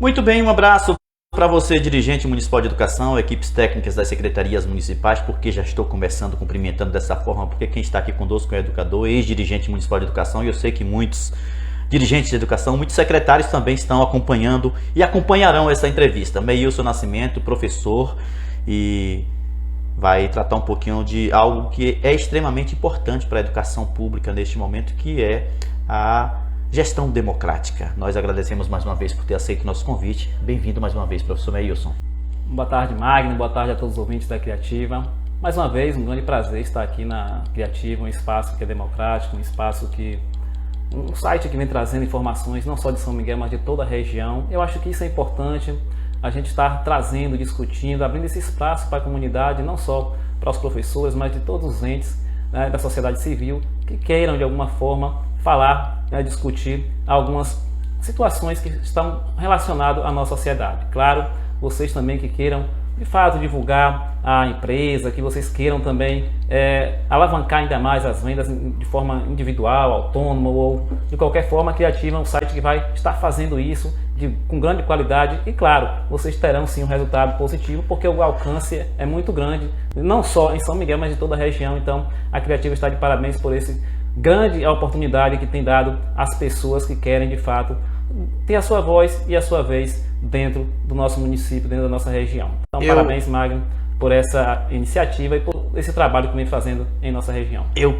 Muito bem, um abraço para você, dirigente municipal de educação, equipes técnicas das secretarias municipais, porque já estou começando cumprimentando dessa forma, porque quem está aqui conosco é o educador, ex-dirigente municipal de educação, e eu sei que muitos dirigentes de educação, muitos secretários também estão acompanhando e acompanharão essa entrevista. Meilson Nascimento, professor, e vai tratar um pouquinho de algo que é extremamente importante para a educação pública neste momento, que é a gestão democrática. Nós agradecemos mais uma vez por ter aceito o nosso convite. Bem-vindo mais uma vez, professor Meilson. Boa tarde, Magno. Boa tarde a todos os ouvintes da Criativa. Mais uma vez, um grande prazer estar aqui na Criativa, um espaço que é democrático, um site que vem trazendo informações não só de São Miguel, mas de toda a região. Eu acho que isso é importante, a gente estar trazendo, discutindo, abrindo esse espaço para a comunidade, não só para os professores, mas de todos os entes, né, da sociedade civil que queiram de alguma forma falar, né, discutir algumas situações que estão relacionadas à nossa sociedade. Claro, vocês também que queiram de fato divulgar a empresa, que vocês queiram também alavancar ainda mais as vendas de forma individual, autônoma ou de qualquer forma, Criativa é um site que vai estar fazendo isso com grande qualidade e claro, vocês terão sim um resultado positivo porque o alcance é muito grande, não só em São Miguel, mas em toda a região. Então a Criativa está de parabéns por esse grande oportunidade que tem dado às pessoas que querem de fato ter a sua voz e a sua vez dentro do nosso município, dentro da nossa região. Então parabéns, Magno, por essa iniciativa e por esse trabalho que vem fazendo em nossa região. Eu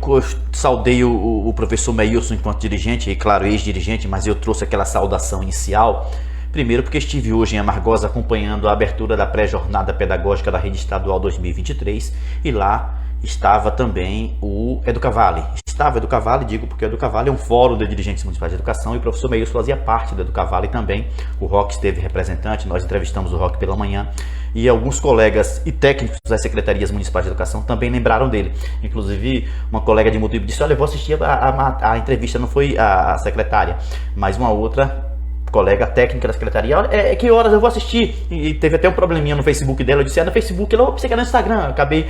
saudei o professor Meilson enquanto dirigente, e claro, ex-dirigente, mas eu trouxe aquela saudação inicial. Primeiro porque estive hoje em Amargosa acompanhando a abertura da pré-jornada pedagógica da Rede Estadual 2023 e lá estava também o Educavale. Estava o Educavale, digo porque o Educavale é um fórum de dirigentes municipais de educação e o professor Meilson fazia parte do Educavale também. O Roque esteve representante, nós entrevistamos o Roque pela manhã e alguns colegas e técnicos das secretarias municipais de educação também lembraram dele. Inclusive, uma colega de Mutuípe disse: olha, eu vou assistir a entrevista, não foi a secretária, mas uma outra colega técnica da secretaria, olha, que horas eu vou assistir? E teve até um probleminha no Facebook dela, eu disse, no Facebook, ela, você quer no Instagram, eu acabei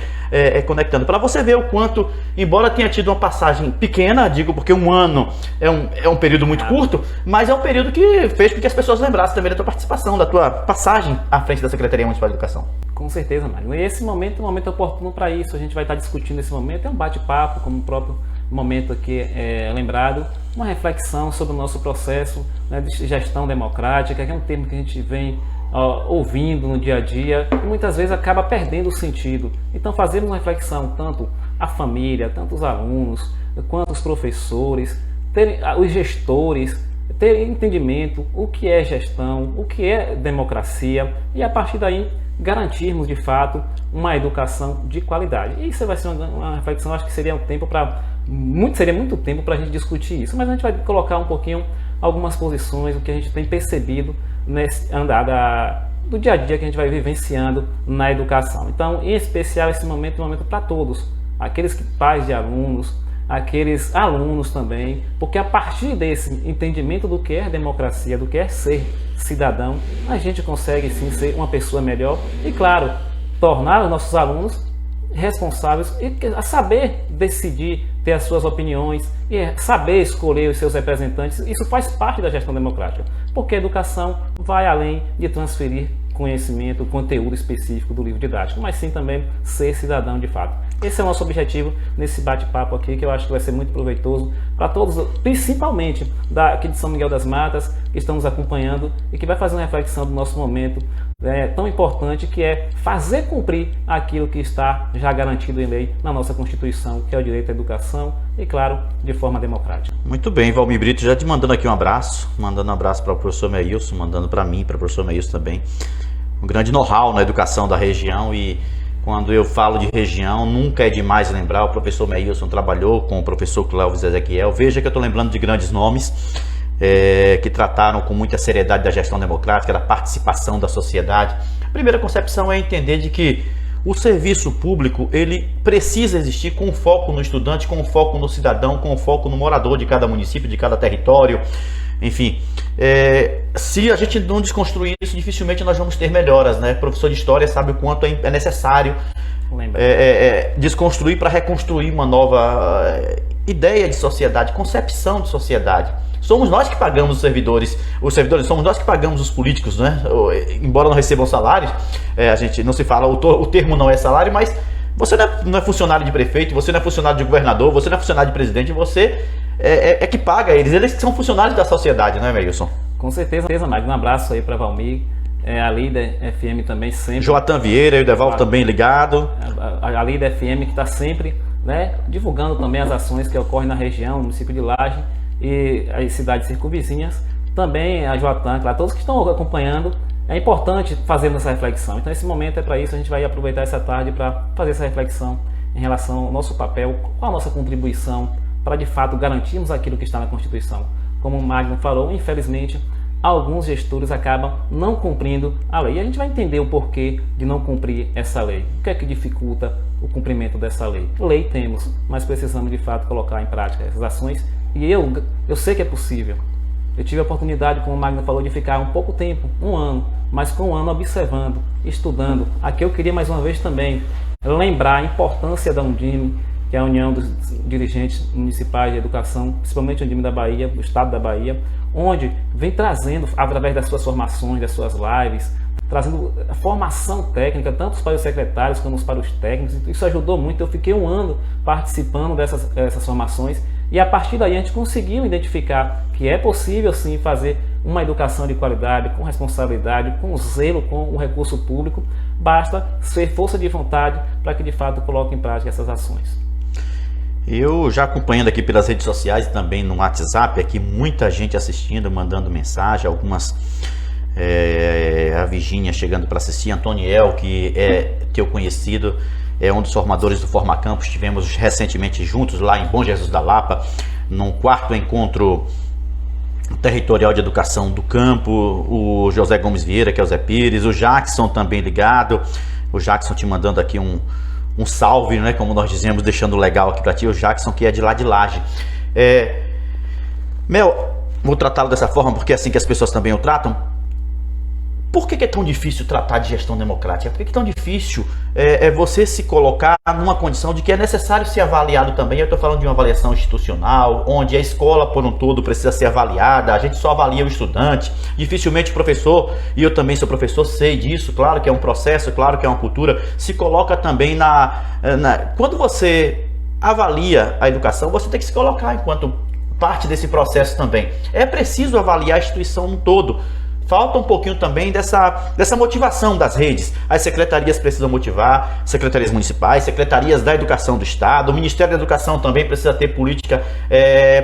conectando, para você ver o quanto, embora tenha tido uma passagem pequena, digo porque um ano é um período muito curto, mas é um período que fez com que as pessoas lembrassem também da tua participação, da tua passagem à frente da Secretaria Municipal de Educação. Com certeza, Mário. E esse momento é um momento oportuno para isso, a gente vai estar discutindo esse momento, é um bate-papo, como o próprio momento aqui é lembrado, uma reflexão sobre o nosso processo, né, de gestão democrática, que é um termo que a gente vem ouvindo no dia a dia e muitas vezes acaba perdendo o sentido. Então fazemos uma reflexão, tanto a família, tanto os alunos, quanto os professores, os gestores, ter entendimento o que é gestão, o que é democracia e a partir daí garantirmos de fato uma educação de qualidade. E isso vai ser uma reflexão, acho que seria muito tempo para a gente discutir isso, mas a gente vai colocar um pouquinho algumas posições, o que a gente tem percebido nesse andar do dia a dia que a gente vai vivenciando na educação. Então, em especial, esse momento é um momento para todos, aqueles pais de alunos, aqueles alunos também, porque a partir desse entendimento do que é democracia, do que é ser cidadão, a gente consegue sim ser uma pessoa melhor e, claro, tornar os nossos alunos responsáveis e a saber decidir, ter as suas opiniões e saber escolher os seus representantes. Isso faz parte da gestão democrática, porque a educação vai além de transferir conhecimento, conteúdo específico do livro didático, mas sim também ser cidadão de fato. Esse é o nosso objetivo nesse bate-papo aqui, que eu acho que vai ser muito proveitoso para todos, principalmente aqui de São Miguel das Matas, que estão nos acompanhando e que vai fazer uma reflexão do nosso momento tão importante, que é fazer cumprir aquilo que está já garantido em lei na nossa Constituição, que é o direito à educação e, claro, de forma democrática. Muito bem, Valmir Brito, já te mandando aqui um abraço, mandando um abraço para o professor Meilson, mandando para mim, para o professor Meilson também, um grande know-how na educação da região. E quando eu falo de região, nunca é demais lembrar, o professor Meilson trabalhou com o professor Clóvis Ezequiel. Veja que eu estou lembrando de grandes nomes que trataram com muita seriedade da gestão democrática, da participação da sociedade. A primeira concepção é entender de que o serviço público, ele precisa existir com foco no estudante, com foco no cidadão, com foco no morador de cada município, de cada território. Enfim, se a gente não desconstruir isso, dificilmente nós vamos ter melhoras, né? O professor de história sabe o quanto é necessário desconstruir para reconstruir uma nova ideia de sociedade, concepção de sociedade. somos nós que pagamos os servidores somos nós que pagamos os políticos, né? Embora não recebam salários, a gente não se fala, o termo não é salário, mas você não é funcionário de prefeito, você não é funcionário de governador, você não é funcionário de presidente, você é que paga eles são funcionários da sociedade, não é, Meilson? Com certeza, Magno. Um abraço aí para Valmir, a Líder FM também sempre. Joatan Vieira e o Devaldo também ligado. A Líder FM que está sempre, né, divulgando também as ações que ocorrem na região, no município de Laje e as cidades circunvizinhas. Também a Joatan, claro, todos que estão acompanhando. É importante fazermos essa reflexão. Então esse momento é para isso, a gente vai aproveitar essa tarde para fazer essa reflexão em relação ao nosso papel, qual a nossa contribuição para de fato garantirmos aquilo que está na Constituição. Como o Magno falou, infelizmente, alguns gestores acabam não cumprindo a lei. E a gente vai entender o porquê de não cumprir essa lei. O que é que dificulta o cumprimento dessa lei? Lei temos, mas precisamos de fato colocar em prática essas ações. E eu sei que é possível. Eu tive a oportunidade, como o Magno falou, de ficar um pouco tempo, 1 ano, mas com 1 ano observando, estudando. Aqui eu queria mais uma vez também lembrar a importância da Undime, que é a União dos Dirigentes Municipais de Educação, principalmente a Undime da Bahia, do Estado da Bahia, onde vem trazendo, através das suas formações, das suas lives, trazendo formação técnica, tanto para os secretários como para os técnicos. Isso ajudou muito. Eu fiquei 1 ano participando dessas formações e a partir daí a gente conseguiu identificar que é possível sim fazer uma educação de qualidade, com responsabilidade, com zelo com o recurso público. Basta ser força de vontade para que de fato coloque em prática essas ações. Eu já acompanhando aqui pelas redes sociais e também no WhatsApp, aqui muita gente assistindo, mandando mensagem, algumas a Virgínia chegando para assistir, Antoniel, que é teu conhecido, é um dos formadores do Forma Campus, estivemos recentemente juntos lá em Bom Jesus da Lapa, num 4º encontro territorial de educação do campo, o José Gomes Vieira, que é o Zé Pires, o Jackson também ligado, o Jackson te mandando aqui um salve, né, como nós dizemos, deixando legal aqui para ti, o Jackson, que é de lá de Laje. Mel, vou tratá-lo dessa forma porque é assim que as pessoas também o tratam. Por que é tão difícil tratar de gestão democrática? Por que é tão difícil você se colocar numa condição de que é necessário ser avaliado também? Eu estou falando de uma avaliação institucional, onde a escola por um todo precisa ser avaliada, a gente só avalia o estudante, dificilmente o professor, e eu também sou professor, sei disso, claro que é um processo, claro que é uma cultura, se coloca também quando você avalia a educação, você tem que se colocar enquanto parte desse processo também. É preciso avaliar a instituição no todo. Falta um pouquinho também dessa motivação das redes. As secretarias precisam motivar, secretarias municipais, secretarias da educação do Estado, o Ministério da Educação também precisa ter política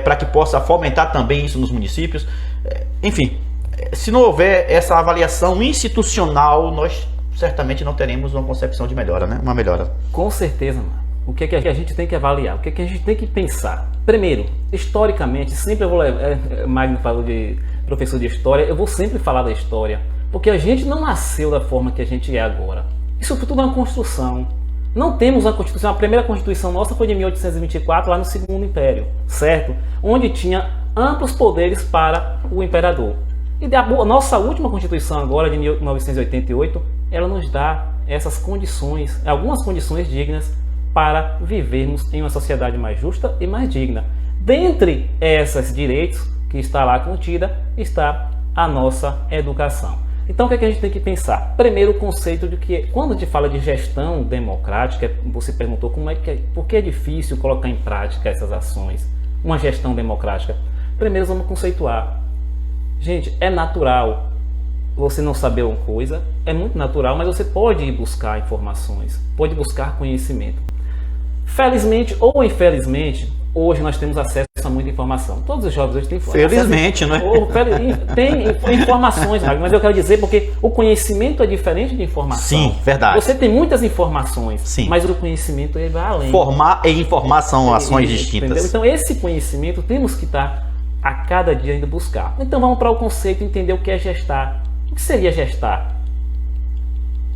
para que possa fomentar também isso nos municípios. Enfim, se não houver essa avaliação institucional, nós certamente não teremos uma concepção de melhora, né? Uma melhora. Com certeza, mano. O que é que a gente tem que avaliar? O que é que a gente tem que pensar? Primeiro, historicamente, sempre eu vou levar, Magno falou de professor de história, eu vou sempre falar da história, porque a gente não nasceu da forma que a gente é agora. Isso tudo é uma construção. Não temos uma Constituição, a primeira Constituição nossa foi de 1824, lá no Segundo Império, certo? Onde tinha amplos poderes para o imperador. E a nossa última Constituição agora, de 1988, ela nos dá essas condições, algumas condições dignas para vivermos em uma sociedade mais justa e mais digna. Dentre esses direitos que está lá contida, está a nossa educação. Então o que é que a gente tem que pensar? Primeiro, o conceito de que quando a gente fala de gestão democrática, você perguntou por que é difícil colocar em prática essas ações, uma gestão democrática. Primeiro vamos conceituar. Gente, é natural você não saber uma coisa, é muito natural, mas você pode ir buscar informações, pode buscar conhecimento. Felizmente ou infelizmente, hoje nós temos acesso a muita informação. Todos os jovens hoje têm informação. Felizmente, não é? Tem informações, mas eu quero dizer porque o conhecimento é diferente de informação. Sim, verdade. Você tem muitas informações, sim, mas o conhecimento ele vai além. Formar e informar são ações distintas. Entendeu? Então esse conhecimento temos que estar a cada dia indo buscar. Então vamos para o conceito, entender o que é gestar. O que seria gestar?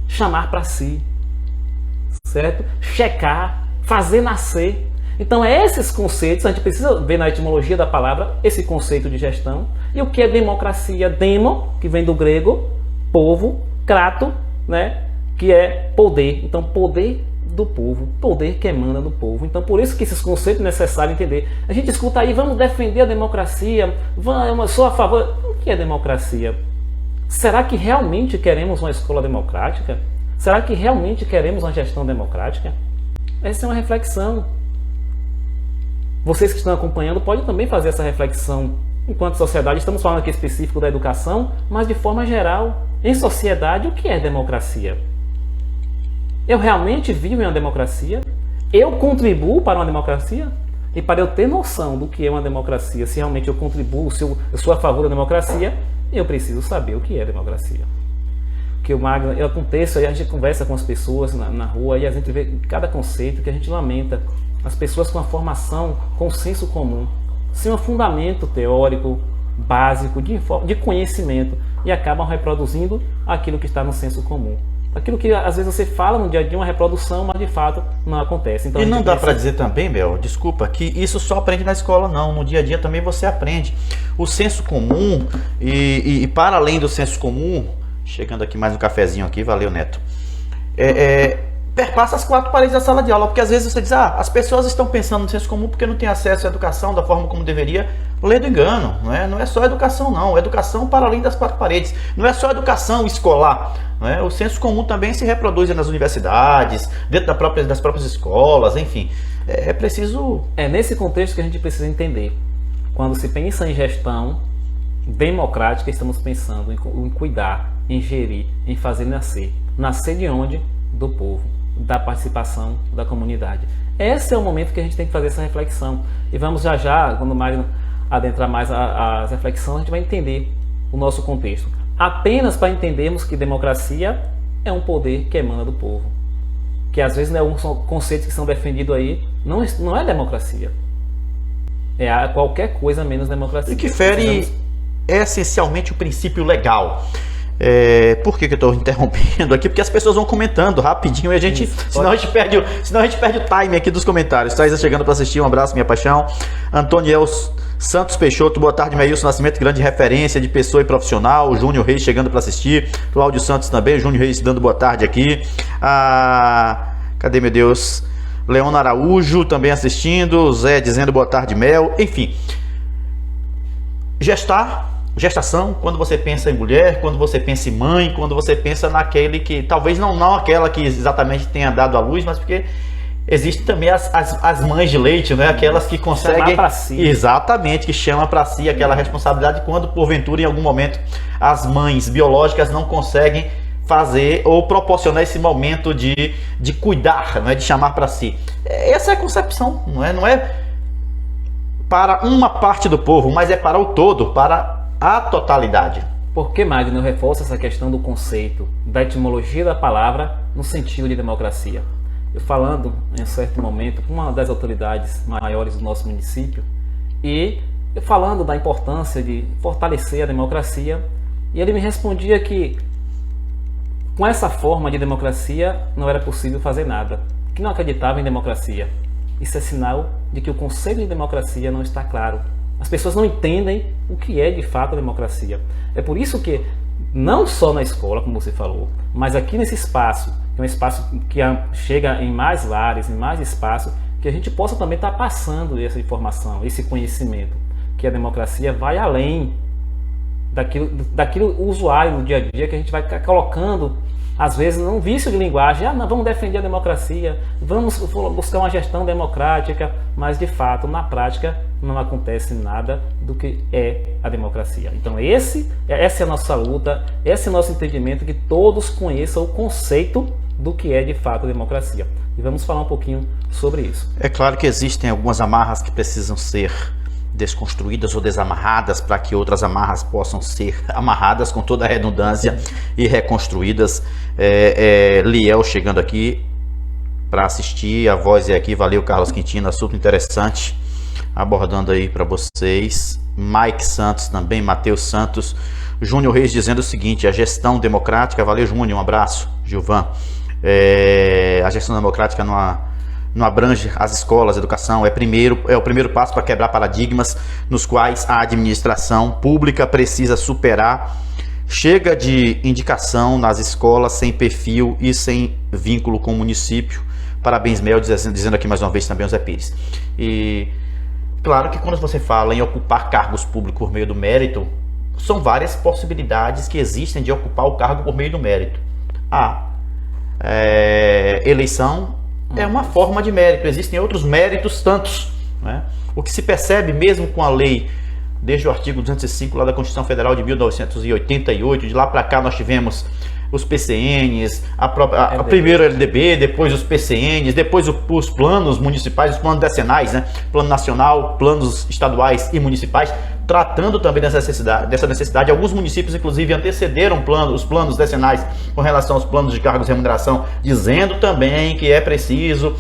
Chamar para si, certo? Checar, fazer nascer. Então esses conceitos, a gente precisa ver na etimologia da palavra esse conceito de gestão. E o que é democracia? Demo, que vem do grego, povo, krato, né, que é poder. Então poder do povo, poder que emana do povo. Então, por isso que esses conceitos é necessário entender. A gente escuta aí, vamos defender a democracia, eu sou a favor. O que é democracia? Será que realmente queremos uma escola democrática? Será que realmente queremos uma gestão democrática? Essa é uma reflexão. Vocês que estão acompanhando podem também fazer essa reflexão. Enquanto sociedade, estamos falando aqui específico da educação, mas de forma geral, em sociedade, o que é democracia? Eu realmente vivo em uma democracia? Eu contribuo para uma democracia? E para eu ter noção do que é uma democracia, se realmente eu contribuo, se eu sou a favor da democracia, eu preciso saber o que é democracia. Que o Magno, eu aconteço, aí a gente conversa com as pessoas na rua e a gente vê cada conceito que a gente lamenta. As pessoas com a formação, com o senso comum, sem um fundamento teórico, básico, de conhecimento, e acabam reproduzindo aquilo que está no senso comum. Aquilo que às vezes você fala no dia a dia, uma reprodução, mas de fato não acontece. Então, e não dá para dizer também, Bel, desculpa, que isso só aprende na escola, não. No dia a dia também você aprende. O senso comum e para além do senso comum, chegando aqui mais um cafezinho aqui, valeu, Neto. Perpassa as 4 paredes da sala de aula, porque às vezes você diz, as pessoas estão pensando no senso comum porque não tem acesso à educação da forma como deveria. Lê do engano, não é só educação não, educação para além das 4 paredes, não é só educação escolar, o senso comum também se reproduz nas universidades, dentro das próprias escolas, enfim, é preciso... É nesse contexto que a gente precisa entender, quando se pensa em gestão democrática, estamos pensando em cuidar, em gerir, em fazer nascer de onde? Do povo, da participação da comunidade. Esse é o momento que a gente tem que fazer essa reflexão. E vamos já, quando o Magno adentrar mais as reflexões, a gente vai entender o nosso contexto. Apenas para entendermos que democracia é um poder que emana do povo. Que às vezes são conceitos que são defendidos aí, não é democracia. É qualquer coisa menos democracia. E que fere essencialmente o princípio legal. Por que eu estou interrompendo aqui? Porque as pessoas vão comentando rapidinho e a gente, senão a gente perde o time aqui dos comentários. Thaisa chegando para assistir, um abraço, minha paixão. Antoniel Santos Peixoto, boa tarde, Meilson Nascimento, grande referência de pessoa e profissional. O Júnior Reis chegando para assistir. Cláudio Santos também, Júnior Reis dando boa tarde aqui. Cadê, meu Deus? Leona Araújo também assistindo. Zé dizendo boa tarde, Mel. Enfim, gestação, quando você pensa em mulher, quando você pensa em mãe, quando você pensa naquele que, talvez não aquela que exatamente tenha dado à luz, mas porque existem também as mães de leite, aquelas que conseguem... Chamar para si. Exatamente, que chama para si aquela responsabilidade quando, porventura, em algum momento, as mães biológicas não conseguem fazer ou proporcionar esse momento de cuidar, de chamar para si. Essa é a concepção, não é para uma parte do povo, mas é para o todo, para a totalidade. Por que, Magno, reforça essa questão do conceito, da etimologia da palavra no sentido de democracia? Eu falando em um certo momento com uma das autoridades maiores do nosso município e falando da importância de fortalecer a democracia, e ele me respondia que com essa forma de democracia não era possível fazer nada, que não acreditava em democracia. Isso é sinal de que o conceito de democracia não está claro. As pessoas não entendem o que é de fato a democracia. É por isso que, não só na escola, como você falou, mas aqui nesse espaço, que é um espaço que chega em mais lares, em mais espaço, que a gente possa também estar passando essa informação, esse conhecimento, que a democracia vai além daquilo usuário no dia a dia, que a gente vai colocando, às vezes, num vício de linguagem. Não, vamos defender a democracia, vamos buscar uma gestão democrática, mas de fato, na prática, não acontece nada do que é a democracia. Então essa é a nossa luta, esse é o nosso entendimento, que todos conheçam o conceito do que é de fato a democracia. E vamos falar um pouquinho sobre isso. É claro que existem algumas amarras que precisam ser desconstruídas ou desamarradas para que outras amarras possam ser amarradas com toda a redundância e reconstruídas. Liel chegando aqui para assistir, a voz é aqui, valeu, Carlos Quintino, assunto interessante abordando aí para vocês. Mike Santos também, Matheus Santos, Júnior Reis dizendo o seguinte: a gestão democrática, valeu Júnior, um abraço, Gilvan. A gestão democrática não abrange as escolas, a educação, é o primeiro passo para quebrar paradigmas nos quais a administração pública precisa superar. Chega de indicação nas escolas sem perfil e sem vínculo com o município. Parabéns, Mel, dizendo aqui mais uma vez também o Zé Pires. E claro que quando você fala em ocupar cargos públicos por meio do mérito, são várias possibilidades que existem de ocupar o cargo por meio do mérito. Eleição é uma forma de mérito, existem outros méritos tantos, né? O que se percebe mesmo com a lei, desde o artigo 205 lá da Constituição Federal de 1988, de lá para cá nós tivemos os PCNs, primeiro o LDB, depois os PCNs, depois os planos municipais, os planos decenais, né? Plano nacional, planos estaduais e municipais, tratando também dessa necessidade. Alguns municípios, inclusive, antecederam os planos decenais com relação aos planos de cargos de remuneração, dizendo também que é preciso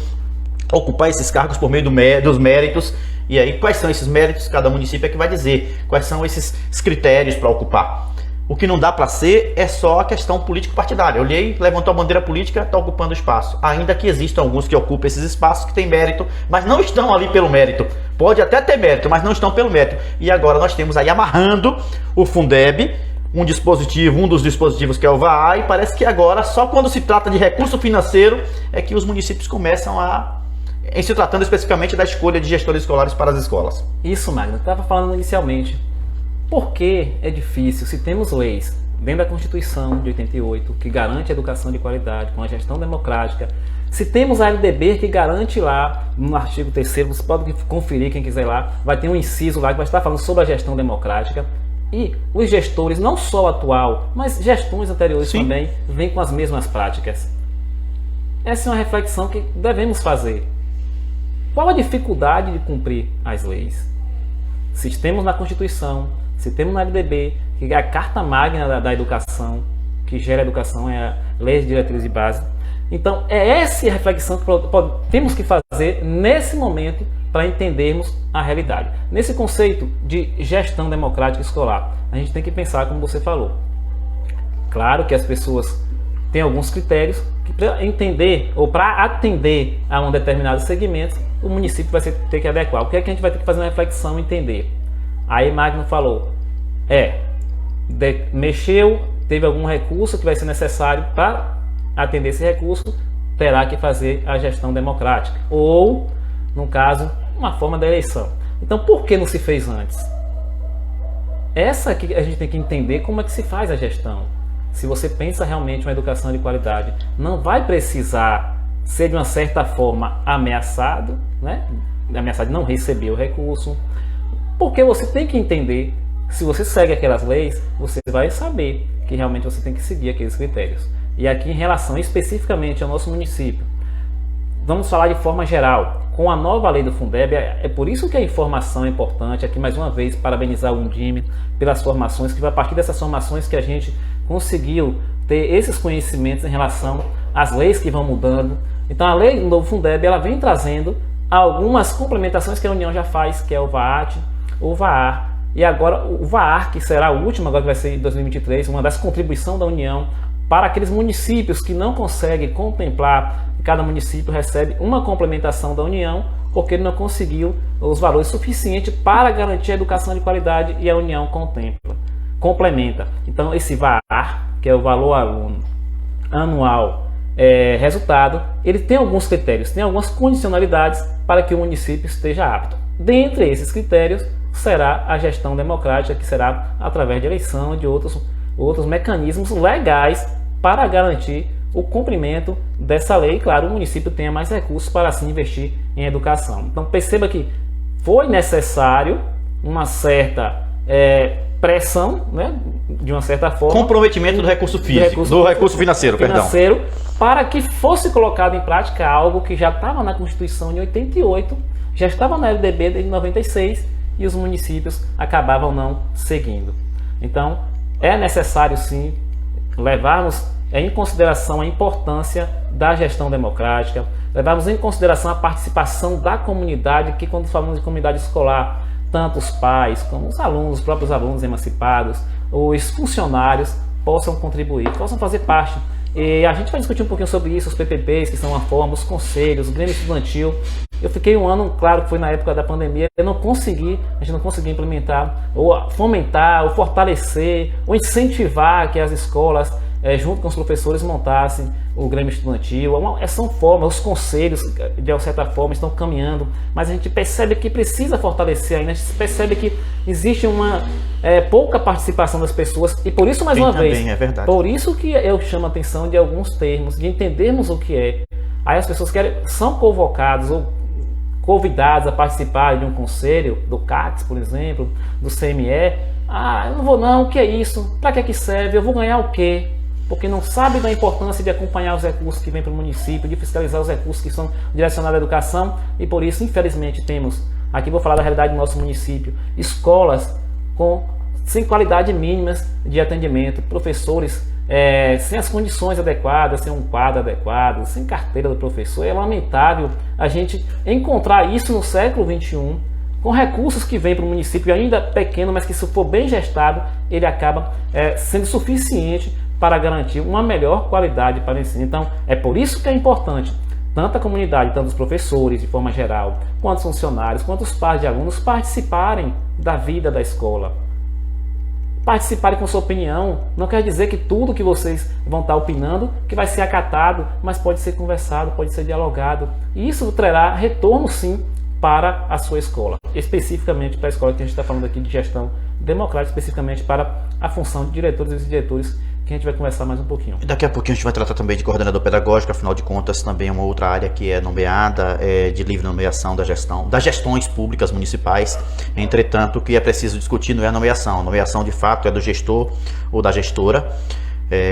ocupar esses cargos por meio dos méritos. E aí, quais são esses méritos? Cada município é que vai dizer quais são esses critérios para ocupar. O que não dá para ser é só a questão político-partidária. Olhei, levantou a bandeira política, está ocupando espaço. Ainda que existam alguns que ocupam esses espaços que têm mérito, mas não estão ali pelo mérito. Pode até ter mérito, mas não estão pelo mérito. E agora nós temos aí amarrando o Fundeb, um dos dispositivos que é o VAA, e parece que agora, só quando se trata de recurso financeiro, é que os municípios começam em se tratando especificamente da escolha de gestores escolares para as escolas. Isso, Magno, eu estava falando inicialmente. Por que é difícil, se temos leis dentro da Constituição de 88 que garante a educação de qualidade com a gestão democrática, se temos a LDB que garante lá no artigo 3º, você pode conferir quem quiser lá, vai ter um inciso lá que vai estar falando sobre a gestão democrática, e os gestores, não só o atual, mas gestões anteriores Sim. também, vêm com as mesmas práticas. Essa é uma reflexão que devemos fazer. Qual a dificuldade de cumprir as leis? Se temos na Constituição, se temos na LDB, que é a carta magna da educação, que gera a educação, é a Lei de Diretrizes e Base. Então, é essa a reflexão que temos que fazer nesse momento para entendermos a realidade. Nesse conceito de gestão democrática escolar, a gente tem que pensar como você falou. Claro que as pessoas têm alguns critérios que para entender ou para atender a um determinado segmento, o município vai ter que adequar. O que é que a gente vai ter que fazer uma reflexão e entender? Aí Magno falou, teve algum recurso que vai ser necessário para atender esse recurso, terá que fazer a gestão democrática. Ou, no caso, uma forma da eleição. Então, por que não se fez antes? Essa que a gente tem que entender como é que se faz a gestão. Se você pensa realmente uma educação de qualidade, não vai precisar ser de uma certa forma ameaçado, né? Ameaçado de não receber o recurso, porque você tem que entender, se você segue aquelas leis, você vai saber que realmente você tem que seguir aqueles critérios. E aqui em relação especificamente ao nosso município, vamos falar de forma geral. Com a nova lei do Fundeb, é por isso que a informação é importante. Aqui mais uma vez parabenizar o Undime pelas formações, que foi a partir dessas formações que a gente conseguiu ter esses conhecimentos em relação às leis que vão mudando. Então a lei do novo Fundeb, ela vem trazendo algumas complementações que a União já faz, que é o VAAT, o VAAR, e agora o VAAR, que será o último, agora que vai ser em 2023, uma das contribuições da União para aqueles municípios que não conseguem contemplar, cada município recebe uma complementação da União, porque ele não conseguiu os valores suficientes para garantir a educação de qualidade, e a União complementa. Então esse VAR, que é o valor aluno anual resultado, ele tem alguns critérios, tem algumas condicionalidades para que o município esteja apto. Dentre esses critérios será a gestão democrática, que será através de eleição e de outros mecanismos legais para garantir o cumprimento dessa lei. E claro, o município tenha mais recursos para assim investir em educação. Então perceba que foi necessário uma certa pressão, né, de uma certa forma, comprometimento do recurso físico, do recurso financeiro, para que fosse colocado em prática algo que já estava na Constituição de 88, já estava na LDB de 96, e os municípios acabavam não seguindo. Então é necessário sim levarmos em consideração a importância da gestão democrática, levarmos em consideração a participação da comunidade, que quando falamos de comunidade escolar, tanto os pais como os alunos, os próprios alunos emancipados, os funcionários possam contribuir, possam fazer parte. E a gente vai discutir um pouquinho sobre isso, os PPPs, que são uma forma, os conselhos, o Grêmio Estudantil. Eu fiquei um ano, claro que foi na época da pandemia, a gente não conseguiu implementar, ou fomentar, ou fortalecer, ou incentivar que as escolas junto com os professores, montassem o Grêmio Estudantil. São formas, os conselhos, de certa forma, estão caminhando, mas a gente percebe que precisa fortalecer ainda, a gente percebe que existe uma pouca participação das pessoas, e por isso, mais uma vez, é verdade. Por isso que eu chamo a atenção de alguns termos, de entendermos o que é. Aí as pessoas são convocadas ou convidados a participar de um conselho, do CACS, por exemplo, do CME. Eu não vou não, o que é isso? Para que serve? Eu vou ganhar o quê? Porque não sabe da importância de acompanhar os recursos que vêm para o município, de fiscalizar os recursos que são direcionados à educação, e por isso, infelizmente, temos, aqui vou falar da realidade do nosso município, escolas sem qualidade mínimas de atendimento, professores sem as condições adequadas, sem um quadro adequado, sem carteira do professor. É lamentável a gente encontrar isso no século XXI, com recursos que vêm para o município ainda pequeno, mas que, se for bem gestado, ele acaba sendo suficiente para garantir uma melhor qualidade para o ensino. Então, é por isso que é importante tanto a comunidade, tanto os professores de forma geral, quanto os funcionários, quanto os pais de alunos participarem da vida da escola. Participarem com sua opinião. Não quer dizer que tudo que vocês vão estar opinando que vai ser acatado, mas pode ser conversado, pode ser dialogado. E isso trará retorno, sim, para a sua escola. Especificamente para a escola que a gente está falando aqui de gestão democrática, especificamente para a função de diretores e vice-diretores, que a gente vai conversar mais um pouquinho. E daqui a pouquinho a gente vai tratar também de coordenador pedagógico, afinal de contas também é uma outra área que é nomeada, de livre nomeação das gestões públicas municipais. Entretanto, o que é preciso discutir não é a nomeação de fato é do gestor ou da gestora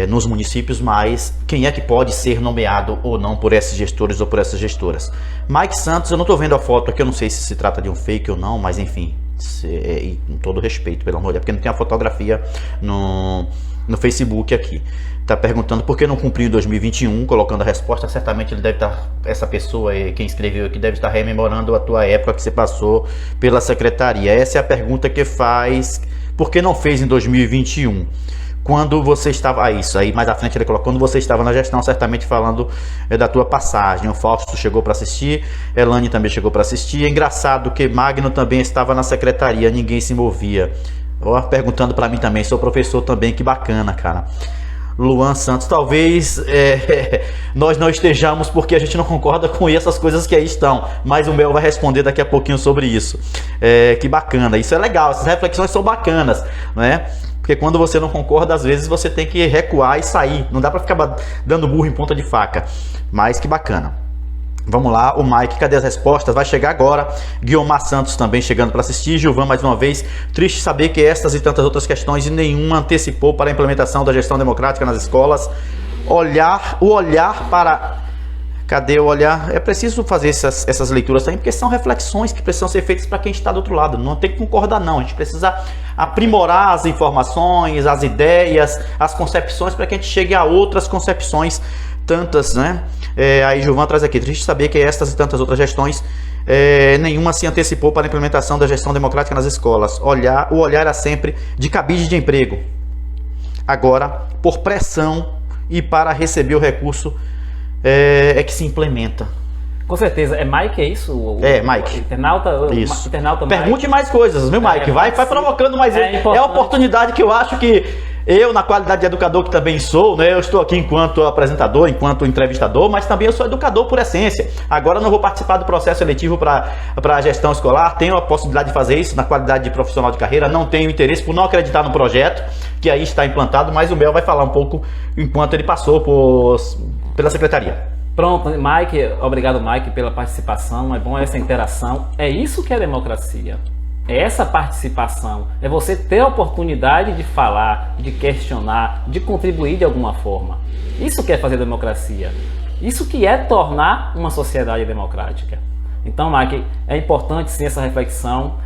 nos municípios, mas quem é que pode ser nomeado ou não por esses gestores ou por essas gestoras. Mike Santos, eu não estou vendo a foto aqui, eu não sei se trata de um fake ou não, mas enfim, com todo respeito, pelo amor de Deus, porque não tem a fotografia no Facebook aqui. Está perguntando por que não cumpriu em 2021, colocando a resposta. Certamente ele deve estar, essa pessoa, quem escreveu aqui, deve estar rememorando a tua época que você passou pela secretaria. Essa é a pergunta que faz. Por que não fez em 2021? Quando você estava... isso aí, mais à frente ele colocou, quando você estava na gestão, certamente falando da tua passagem. O Fausto chegou para assistir, Elane também chegou para assistir. É engraçado que Magno também estava na secretaria, ninguém se movia. Perguntando para mim também, sou professor também, que bacana, cara. Luan Santos, talvez nós não estejamos porque a gente não concorda com essas coisas que aí estão, mas o Mel vai responder daqui a pouquinho sobre isso. Que bacana, isso é legal, essas reflexões são bacanas, né? Porque quando você não concorda, às vezes você tem que recuar e sair, não dá para ficar dando burro em ponta de faca, mas que bacana. Vamos lá, o Mike, cadê as respostas? Vai chegar agora. Guiomar Santos também chegando para assistir. Gilvan, mais uma vez, triste saber que estas e tantas outras questões e nenhuma antecipou para a implementação da gestão democrática nas escolas. O olhar para... Cadê o olhar? É preciso fazer essas leituras também, porque são reflexões que precisam ser feitas para quem está do outro lado. Não tem que concordar, não. A gente precisa aprimorar as informações, as ideias, as concepções, para que a gente chegue a outras concepções, tantas, né? Aí Gilvan traz aqui, triste saber que estas e tantas outras gestões, nenhuma se antecipou para a implementação da gestão democrática nas escolas. O olhar era sempre de cabide de emprego. Agora, por pressão e para receber o recurso, é que se implementa. Com certeza. É Mike, é isso? Mike. Internauta? Isso. Internauta Pergunte Mike. Mais coisas, viu, Mike? Vai provocando mais. É a oportunidade que eu acho que eu, na qualidade de educador que também sou, né? Eu estou aqui enquanto apresentador, enquanto entrevistador, mas também eu sou educador por essência. Agora eu não vou participar do processo seletivo para a gestão escolar, tenho a possibilidade de fazer isso na qualidade de profissional de carreira, não tenho interesse por não acreditar no projeto que aí está implantado, mas o Mel vai falar um pouco enquanto ele passou pela secretaria. Pronto, Mike, obrigado, Mike, pela participação. É bom essa interação. É isso que é democracia. É essa participação. É você ter a oportunidade de falar, de questionar, de contribuir de alguma forma. Isso que é fazer democracia. Isso que é tornar uma sociedade democrática. Então, Mike, é importante sim essa reflexão.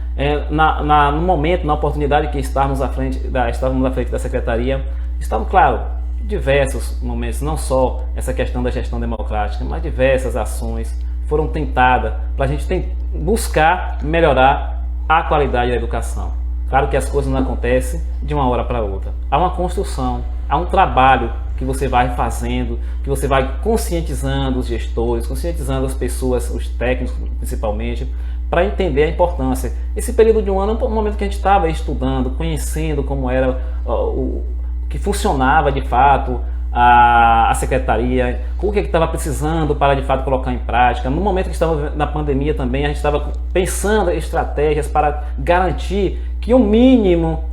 No momento, na oportunidade que estávamos à frente da secretaria, estavam, claro, diversos momentos, não só essa questão da gestão democrática, mas diversas ações foram tentadas para a gente buscar melhorar a qualidade da educação. Claro que as coisas não acontecem de uma hora para outra. Há uma construção, há um trabalho que você vai fazendo, que você vai conscientizando os gestores, conscientizando as pessoas, os técnicos principalmente, para entender a importância. Esse período de um ano é um momento que a gente estava estudando, conhecendo como era o que funcionava de fato a secretaria, o que estava precisando para de fato colocar em prática. No momento que estava na pandemia também, a gente estava pensando em estratégias para garantir que o mínimo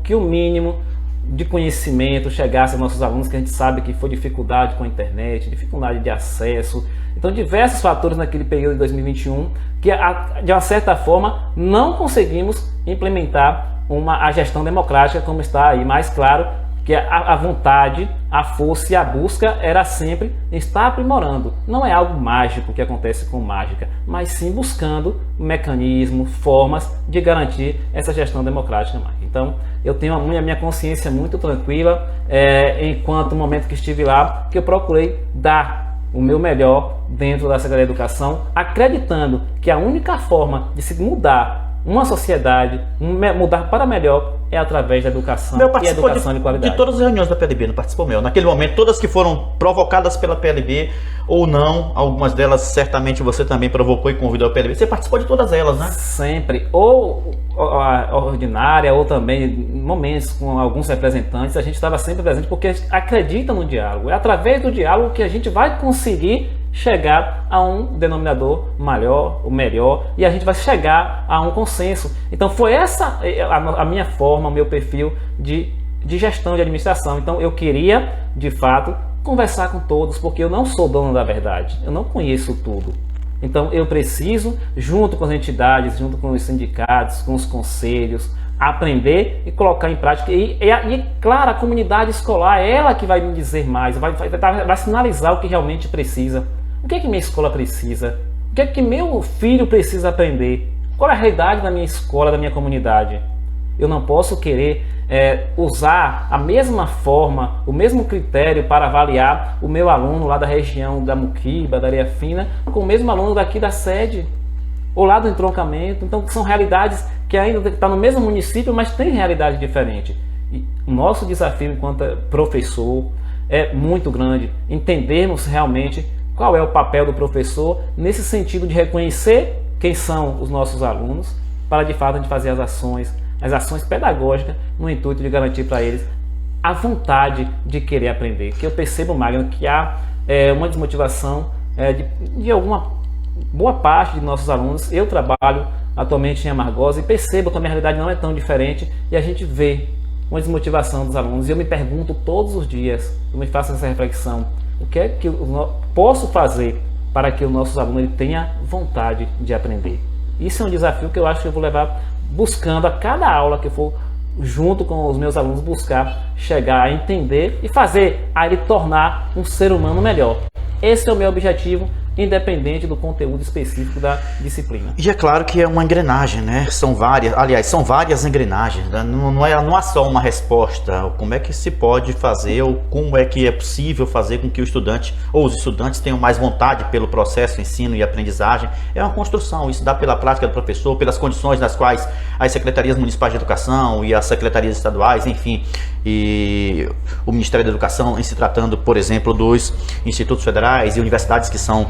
de conhecimento chegasse aos nossos alunos, que a gente sabe que foi dificuldade com a internet, dificuldade de acesso. Então, diversos fatores naquele período de 2021 que, de uma certa forma, não conseguimos implementar a gestão democrática como está aí. Mais claro que a vontade, a força e a busca era sempre estar aprimorando. Não é algo mágico que acontece com mágica, mas sim buscando mecanismos, formas de garantir essa gestão democrática. Então, eu tenho a minha consciência muito tranquila, enquanto no momento que estive lá, que eu procurei dar o meu melhor dentro da Secretaria de Educação, acreditando que a única forma de se mudar uma sociedade, mudar para melhor, é através da educação e educação de qualidade. De todas as reuniões da PLB, não participou, Mel? Naquele momento, todas que foram provocadas pela PLB ou não, algumas delas certamente você também provocou e convidou a PLB. Você participou de todas elas, né? Sempre. Ou a ordinária, ou também momentos com alguns representantes, a gente estava sempre presente porque a gente acredita no diálogo. É através do diálogo que a gente vai conseguir chegar a um denominador maior, o melhor, e a gente vai chegar a um consenso. Então foi essa a minha forma, o meu perfil de gestão de administração. Então eu queria, de fato, conversar com todos, porque eu não sou dono da verdade, eu não conheço tudo. Então eu preciso, junto com as entidades, junto com os sindicatos, com os conselhos, aprender e colocar em prática. E claro, a comunidade escolar é ela que vai me dizer mais, vai sinalizar o que realmente precisa. O que é que minha escola precisa? O que é que meu filho precisa aprender? Qual é a realidade da minha escola, da minha comunidade? Eu não posso querer usar a mesma forma, o mesmo critério para avaliar o meu aluno lá da região da Muquiba, da Areia Fina, com o mesmo aluno daqui da sede, ou lá do entroncamento. Então são realidades que ainda estão no mesmo município, mas tem realidade diferente. E o nosso desafio enquanto professor é muito grande, entendermos realmente qual é o papel do professor nesse sentido de reconhecer quem são os nossos alunos, para de fato a gente fazer as ações pedagógicas no intuito de garantir para eles a vontade de querer aprender. Que eu percebo, Magno, que há uma desmotivação de alguma boa parte de nossos alunos. Eu trabalho atualmente em Amargosa e percebo também a realidade não é tão diferente, e a gente vê uma desmotivação dos alunos. E eu me pergunto todos os dias, eu me faço essa reflexão: o que é que eu posso fazer para que o nosso aluno ele tenha vontade de aprender? Isso é um desafio que eu acho que eu vou levar buscando a cada aula que eu for, junto com os meus alunos, buscar chegar a entender e fazer a ele tornar um ser humano melhor. Esse é o meu objetivo, independente do conteúdo específico da disciplina. E é claro que é uma engrenagem, né? São várias engrenagens, né? Não há só uma resposta. Como é que se pode fazer, ou como é que é possível fazer com que o estudante ou os estudantes tenham mais vontade pelo processo de ensino e aprendizagem? É uma construção, isso dá pela prática do professor, pelas condições nas quais as secretarias municipais de educação e as secretarias estaduais, enfim, e o Ministério da Educação, em se tratando, por exemplo, dos institutos federais e universidades que são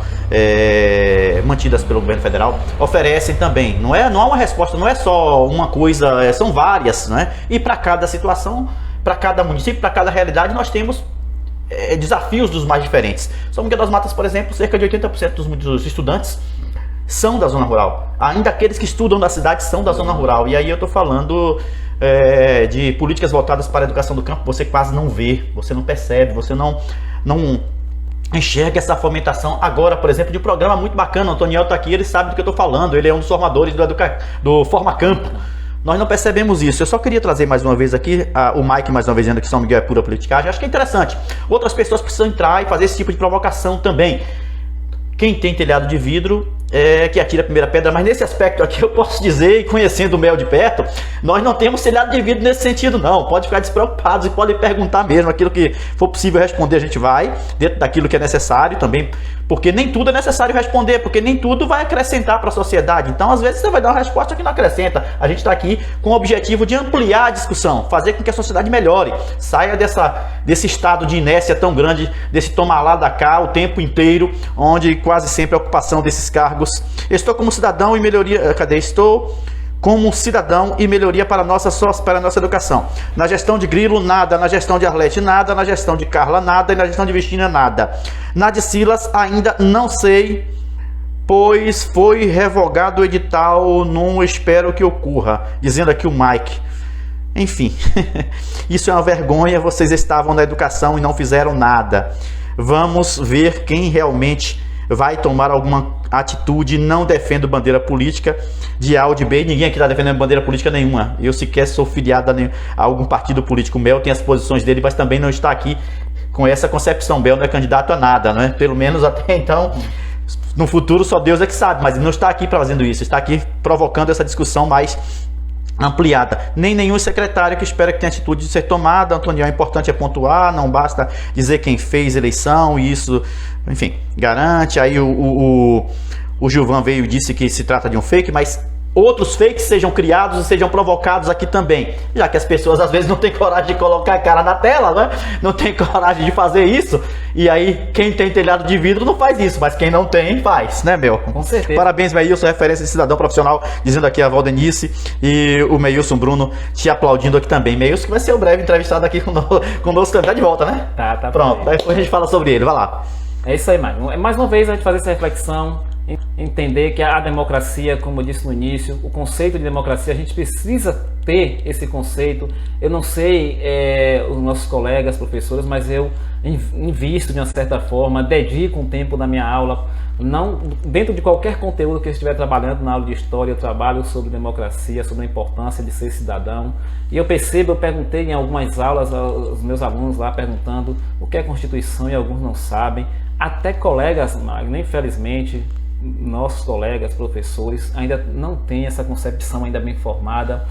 mantidas pelo governo federal, oferecem também. Não há uma resposta, não é só uma coisa, são várias, né? E para cada situação, para cada município, para cada realidade, nós temos desafios dos mais diferentes. São Miguel das Matas, por exemplo, cerca de 80% dos estudantes são da zona rural. Ainda aqueles que estudam na cidade são da zona rural. E aí eu estou falando de políticas voltadas para a educação do campo. Você quase não vê, você não percebe, você não enxerga essa fomentação. Agora, por exemplo, de um programa muito bacana. O Antoniel está aqui, ele sabe do que eu estou falando. Ele é um dos formadores do Forma Campo. Nós não percebemos isso. Eu só queria trazer mais uma vez aqui, o Mike mais uma vez dizendo que São Miguel é pura politicagem. Acho que é interessante. Outras pessoas precisam entrar e fazer esse tipo de provocação também. Quem tem telhado de vidro que atira a primeira pedra, mas nesse aspecto aqui eu posso dizer, e conhecendo o Mel de perto, nós não temos telhado de vidro nesse sentido não. Pode ficar despreocupados e podem perguntar mesmo. Aquilo que for possível responder, a gente vai, dentro daquilo que é necessário também, porque nem tudo é necessário responder, porque nem tudo vai acrescentar para a sociedade. Então, às vezes, você vai dar uma resposta que não acrescenta. A gente está aqui com o objetivo de ampliar a discussão, fazer com que a sociedade melhore, saia desse estado de inércia tão grande, desse tomar lá da cá o tempo inteiro, onde quase sempre a ocupação desses cargos. Estou como cidadão e melhoria... Cadê? Estou como cidadão e melhoria para a nossa educação. Na gestão de Grilo, nada. Na gestão de Arlete, nada. Na gestão de Carla, nada. E na gestão de Virginia, nada. Na de Silas, ainda não sei, pois foi revogado o edital, não espero que ocorra. Dizendo aqui o Mike. Enfim, isso é uma vergonha, vocês estavam na educação e não fizeram nada. Vamos ver quem realmente vai tomar alguma atitude. Não defendo bandeira política de A ou de B, ninguém aqui está defendendo bandeira política nenhuma. Eu sequer sou filiado a algum partido político. O Mel tem as posições dele, mas também não está aqui com essa concepção. Mel não é candidato a nada, não é? Pelo menos até então. No futuro só Deus é que sabe, mas ele não está aqui fazendo isso, está aqui provocando essa discussão mais ampliada. Nem nenhum secretário que espera que tenha atitude de ser tomada. Antônio, o importante é pontuar, não basta dizer quem fez eleição, e isso, enfim, garante. Aí o Gilvan veio e disse que se trata de um fake, mas outros fakes sejam criados e sejam provocados aqui também, já que as pessoas às vezes não têm coragem de colocar a cara na tela, né? Não tem coragem de fazer isso, e aí quem tem telhado de vidro não faz isso, mas quem não tem, faz, né, Mel? Com certeza. Parabéns, Meilson, referência de cidadão profissional, dizendo aqui a Valdenice, e o Meilson Bruno te aplaudindo aqui também. Meilson que vai ser o breve entrevistado aqui conosco, tá de volta, né? Tá. Pronto, aí depois a gente fala sobre ele, vai lá. É isso aí, Mário. Mais uma vez a gente fazer essa reflexão, entender que a democracia, como eu disse no início, o conceito de democracia, a gente precisa ter esse conceito. Eu não sei os nossos colegas, professores, mas eu invisto de uma certa forma, dedico um tempo na minha aula, não dentro de qualquer conteúdo que eu estiver trabalhando. Na aula de história eu trabalho sobre democracia, sobre a importância de ser cidadão, e eu perguntei em algumas aulas aos meus alunos lá, perguntando o que é Constituição, e alguns não sabem. Até colegas, Magno, infelizmente, nossos colegas, professores, ainda não têm essa concepção ainda bem formada.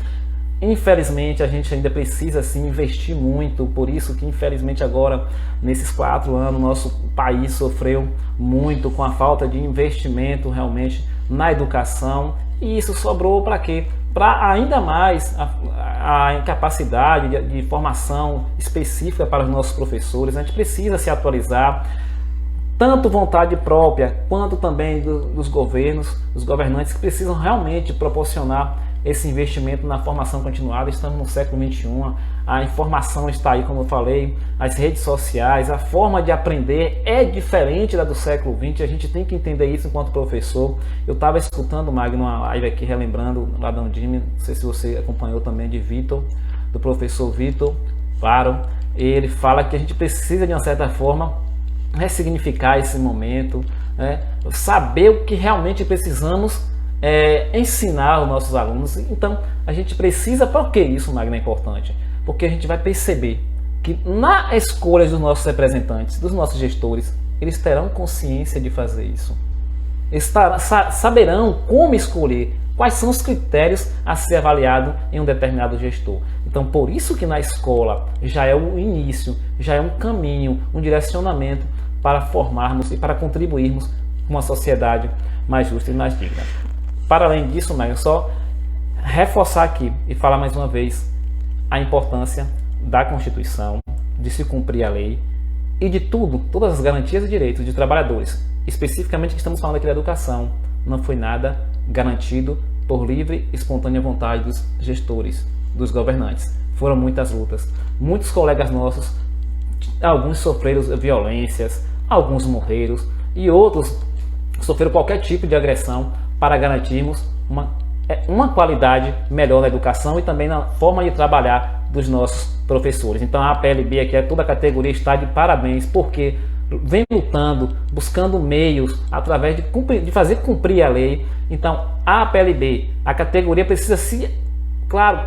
Infelizmente, a gente ainda precisa sim investir muito, por isso que infelizmente agora, nesses 4 anos, nosso país sofreu muito com a falta de investimento realmente na educação, e isso sobrou para quê? Para ainda mais a incapacidade de formação específica para os nossos professores. A gente precisa se atualizar, tanto vontade própria, quanto também dos governos, dos governantes, que precisam realmente proporcionar esse investimento na formação continuada. Estamos no século XXI, a informação está aí, como eu falei, as redes sociais, a forma de aprender é diferente da do século XX, a gente tem que entender isso enquanto professor. Eu estava escutando, Magno, uma live aqui, relembrando lá da Undime, não sei se você acompanhou também, de Vitor, do professor Vitor Faro. Ele fala que a gente precisa, de uma certa forma, ressignificar esse momento, né? Saber o que realmente precisamos ensinar aos nossos alunos. Então a gente precisa, por que isso, Magno, é importante? Porque a gente vai perceber que na escolha dos nossos representantes, dos nossos gestores, eles terão consciência de fazer isso. Eles saberão como escolher, quais são os critérios a ser avaliado em um determinado gestor. Então, por isso que na escola já é o início, já é um caminho, um direcionamento para formarmos e para contribuirmos com uma sociedade mais justa e mais digna. Para além disso, Mário, só reforçar aqui e falar mais uma vez a importância da Constituição, de se cumprir a lei e de todas as garantias e direitos de trabalhadores. Especificamente que estamos falando aqui da educação, não foi nada garantido por livre e espontânea vontade dos gestores, dos governantes. Foram muitas lutas. Muitos colegas nossos, alguns sofreram violências, alguns morreram e outros sofreram qualquer tipo de agressão para garantirmos uma qualidade melhor na educação e também na forma de trabalhar dos nossos professores. Então a APLB aqui, toda a categoria, está de parabéns, porque vem lutando, buscando meios através de fazer cumprir a lei. Então a APLB, a categoria, precisa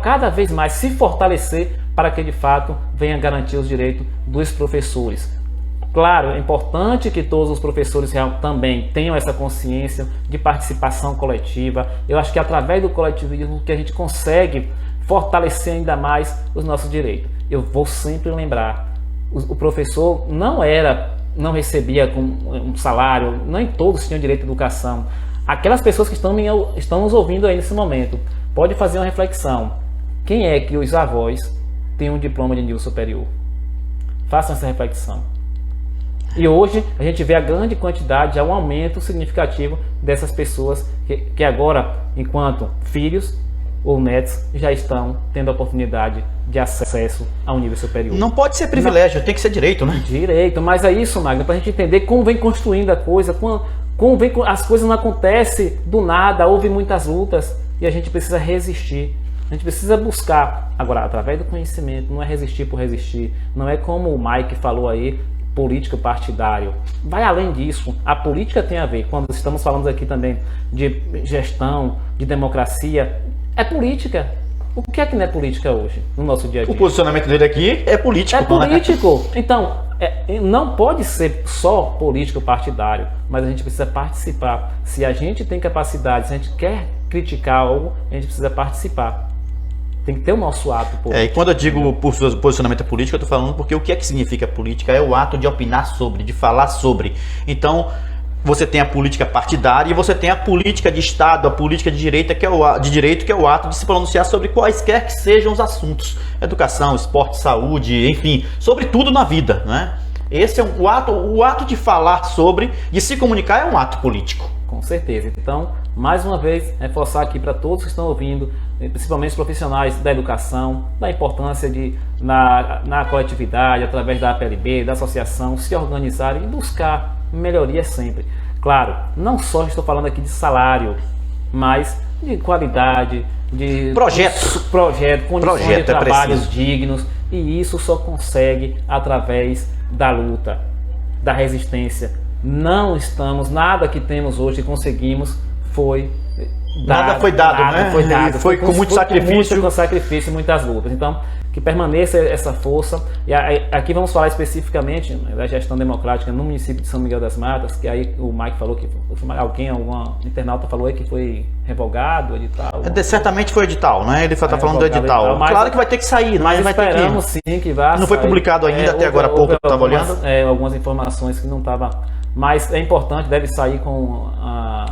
cada vez mais se fortalecer para que de fato venha garantir os direitos dos professores. Claro, é importante que todos os professores também tenham essa consciência de participação coletiva. Eu acho que através do coletivismo que a gente consegue fortalecer ainda mais os nossos direitos. Eu vou sempre lembrar, o professor não recebia um salário, nem todos tinham direito à educação. Aquelas pessoas que estão nos ouvindo aí nesse momento, pode fazer uma reflexão. Quem é que os avós têm um diploma de nível superior? Façam essa reflexão. E hoje a gente vê a grande quantidade, um aumento significativo dessas pessoas que agora, enquanto filhos, ou netos já estão tendo a oportunidade de acesso ao nível superior. Não pode ser privilégio, tem que ser direito, né? Direito, mas é isso, Magno, para a gente entender como vem construindo a coisa, como vem, as coisas não acontecem do nada, houve muitas lutas e a gente precisa resistir. A gente precisa buscar, agora, através do conhecimento, não é resistir por resistir, não é como o Mike falou aí, político partidário. Vai além disso, a política tem a ver, quando estamos falando aqui também de gestão, de democracia, é política. O que é que não é política hoje, no nosso dia a dia? O posicionamento dele aqui é político. É político. Né? Então, não pode ser só político partidário, mas a gente precisa participar. Se a gente tem capacidade, se a gente quer criticar algo, a gente precisa participar. Tem que ter o nosso ato político. E quando eu digo posicionamento político, eu estou falando porque o que é que significa política? É o ato de opinar sobre, de falar sobre. Então, você tem a política partidária e você tem a política de Estado, a política de direito, que é o ato de se pronunciar sobre quaisquer que sejam os assuntos. Educação, esporte, saúde, enfim, sobre tudo na vida, né? Esse é o ato de falar sobre, de se comunicar é um ato político. Com certeza. Então, mais uma vez, reforçar aqui para todos que estão ouvindo, principalmente os profissionais da educação, da importância de, na coletividade, através da APLB, da associação, se organizarem e buscar melhoria sempre. Claro, não só estou falando aqui de salário, mas de qualidade, de projeto, condições de trabalhos dignos, e isso só consegue através da luta, da resistência. Nada que temos hoje e conseguimos foi dado. Nada foi dado, né? Foi dado. Foi com muito sacrifício. Com sacrifício e muitas lutas. Então, que permaneça essa força. E aqui vamos falar especificamente da gestão democrática no município de São Miguel das Matas, que aí o Mike falou que algum internauta falou aí que foi revogado o edital. Certamente foi edital, né? Ele está falando do edital. Claro que vai ter que sair, mas vai esperamos sim que vá. Não foi publicado ainda, até agora há pouco eu estava olhando. Algumas informações que não estavam. Mas é importante, deve sair com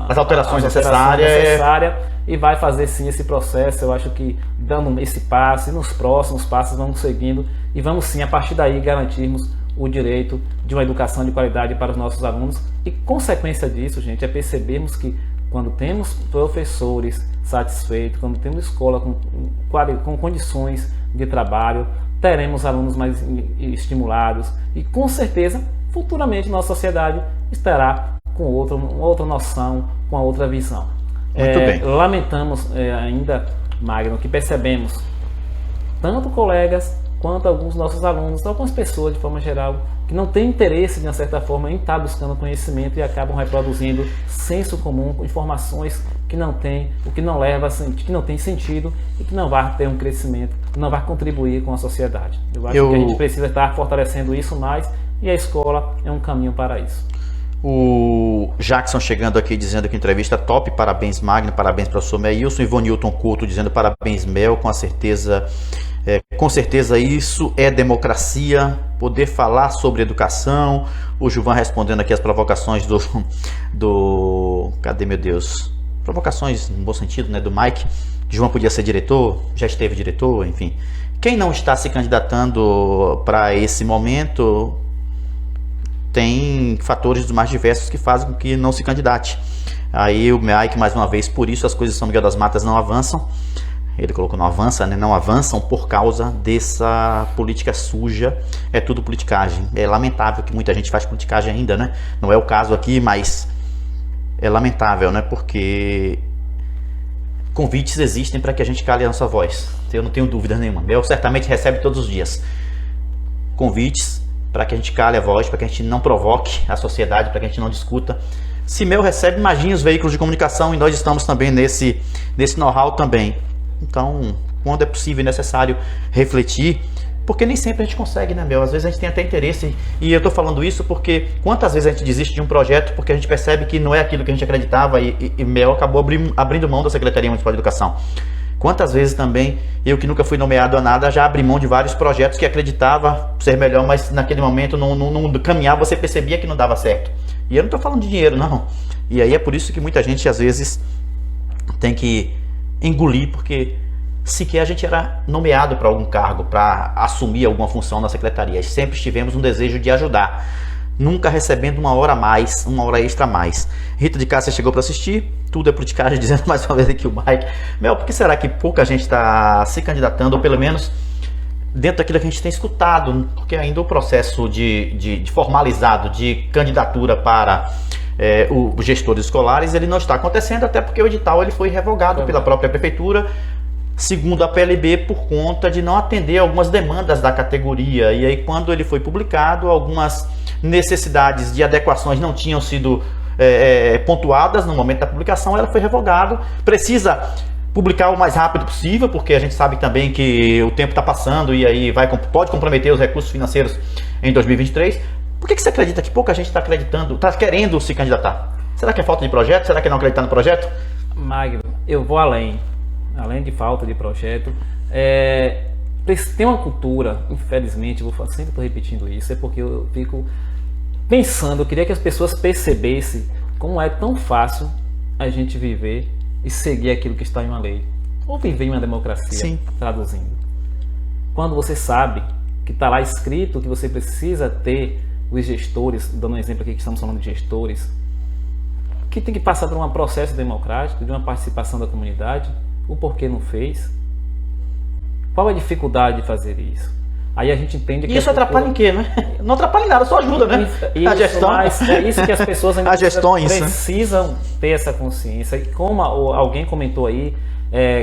as alterações necessárias e vai fazer sim esse processo. Eu acho que dando esse passo e nos próximos passos vamos seguindo e vamos sim, a partir daí, garantirmos o direito de uma educação de qualidade para os nossos alunos. E consequência disso, gente, é percebermos que quando temos professores satisfeitos, quando temos escola com condições de trabalho, teremos alunos mais estimulados e com certeza futuramente nossa sociedade estará com outra noção, com outra visão. Muito bem. Lamentamos ainda, Magno, que percebemos tanto colegas quanto alguns nossos alunos, algumas pessoas de forma geral, que não têm interesse de uma certa forma em estar buscando conhecimento e acabam reproduzindo senso comum, informações que não tem, o que não leva, que não tem sentido e que não vai ter um crescimento, não vai contribuir com a sociedade. Eu acho que a gente precisa estar fortalecendo isso mais. E a escola é um caminho para isso. O Jackson chegando aqui dizendo que entrevista top, parabéns Magno, parabéns professor Meilson. Ivonilton Couto dizendo parabéns Mel, com certeza isso é democracia, poder falar sobre educação. O Gilvan respondendo aqui as provocações cadê meu Deus? Provocações no bom sentido, né, do Mike. Gilvan podia ser diretor, já esteve diretor, enfim. Quem não está se candidatando para esse momento tem fatores mais diversos que fazem com que não se candidate. Aí o Mike, mais uma vez, por isso as coisas em São Miguel das Matas não avançam. Ele colocou não avança, né? Não avançam por causa dessa política suja. É tudo politicagem. É lamentável que muita gente faz politicagem ainda, né? Não é o caso aqui, mas é lamentável, né? Porque convites existem para que a gente cale a nossa voz. Eu não tenho dúvida nenhuma. Mel certamente recebe todos os dias convites para que a gente cale a voz, para que a gente não provoque a sociedade, para que a gente não discuta. Se Mel recebe, imagine os veículos de comunicação, e nós estamos também nesse know-how também. Então, quando é possível e necessário refletir, porque nem sempre a gente consegue, né, Mel? Às vezes a gente tem até interesse, e eu estou falando isso porque quantas vezes a gente desiste de um projeto porque a gente percebe que não é aquilo que a gente acreditava e Mel acabou abrindo mão da Secretaria Municipal de Educação. Quantas vezes também, eu que nunca fui nomeado a nada, já abri mão de vários projetos que acreditava ser melhor, mas naquele momento não caminhava, você percebia que não dava certo. E eu não estou falando de dinheiro, não. E aí é por isso que muita gente às vezes tem que engolir, porque sequer a gente era nomeado para algum cargo, para assumir alguma função na secretaria. Sempre tivemos um desejo de ajudar. nunca recebendo uma hora a mais, uma hora extra a mais. Rita de Cássia chegou para assistir, tudo é politicagem, dizendo mais uma vez aqui o Mike. Mel, por que será que pouca gente está se candidatando, ou pelo menos dentro daquilo que a gente tem escutado, porque ainda o processo de formalizado de candidatura para os gestores escolares, ele não está acontecendo, até porque o edital ele foi revogado pela própria prefeitura, segundo a PLB, por conta de não atender algumas demandas da categoria. E aí, quando ele foi publicado, algumas necessidades de adequações não tinham sido pontuadas no momento da publicação, ela foi revogado. Precisa publicar o mais rápido possível, porque a gente sabe também que o tempo está passando e aí pode comprometer os recursos financeiros em 2023. Por que você acredita que pouca gente está acreditando, está querendo se candidatar? Será que é falta de projeto? Será que é não acreditar no projeto? Magno, eu vou além de falta de projeto. Tem uma cultura, infelizmente, sempre estou repetindo isso, é porque eu fico pensando, eu queria que as pessoas percebessem como é tão fácil a gente viver e seguir aquilo que está em uma lei, ou viver em uma democracia. Sim. Traduzindo, quando você sabe que está lá escrito que você precisa ter os gestores, dando um exemplo aqui que estamos falando de gestores, que tem que passar por um processo democrático, de uma participação da comunidade, o porquê não fez, qual a dificuldade de fazer isso? Aí a gente entende que... Isso atrapalha em quê, né? Não atrapalha em nada, só ajuda, né? Isso, a gestão. Mas é isso que as pessoas ainda precisam ter essa consciência. E como alguém comentou aí,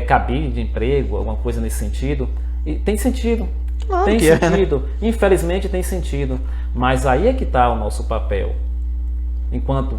cabide de emprego, alguma coisa nesse sentido, e tem sentido. Claro tem sentido. Né? Infelizmente tem sentido. Mas aí é que está o nosso papel. Enquanto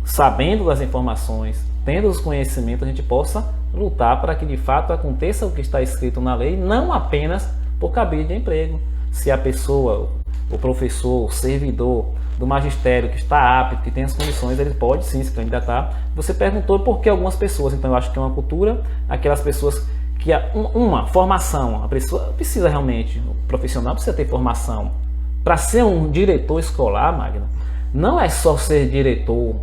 sabendo das informações, tendo os conhecimentos, a gente possa lutar para que de fato aconteça o que está escrito na lei, não apenas por cabide de emprego. Se a pessoa, o professor, o servidor do magistério que está apto, que tem as condições, ele pode sim se candidatar. Você perguntou por que algumas pessoas, então eu acho que é uma cultura, aquelas pessoas que uma formação, a pessoa precisa realmente, o profissional precisa ter formação. Para ser um diretor escolar, Magno, não é só ser diretor,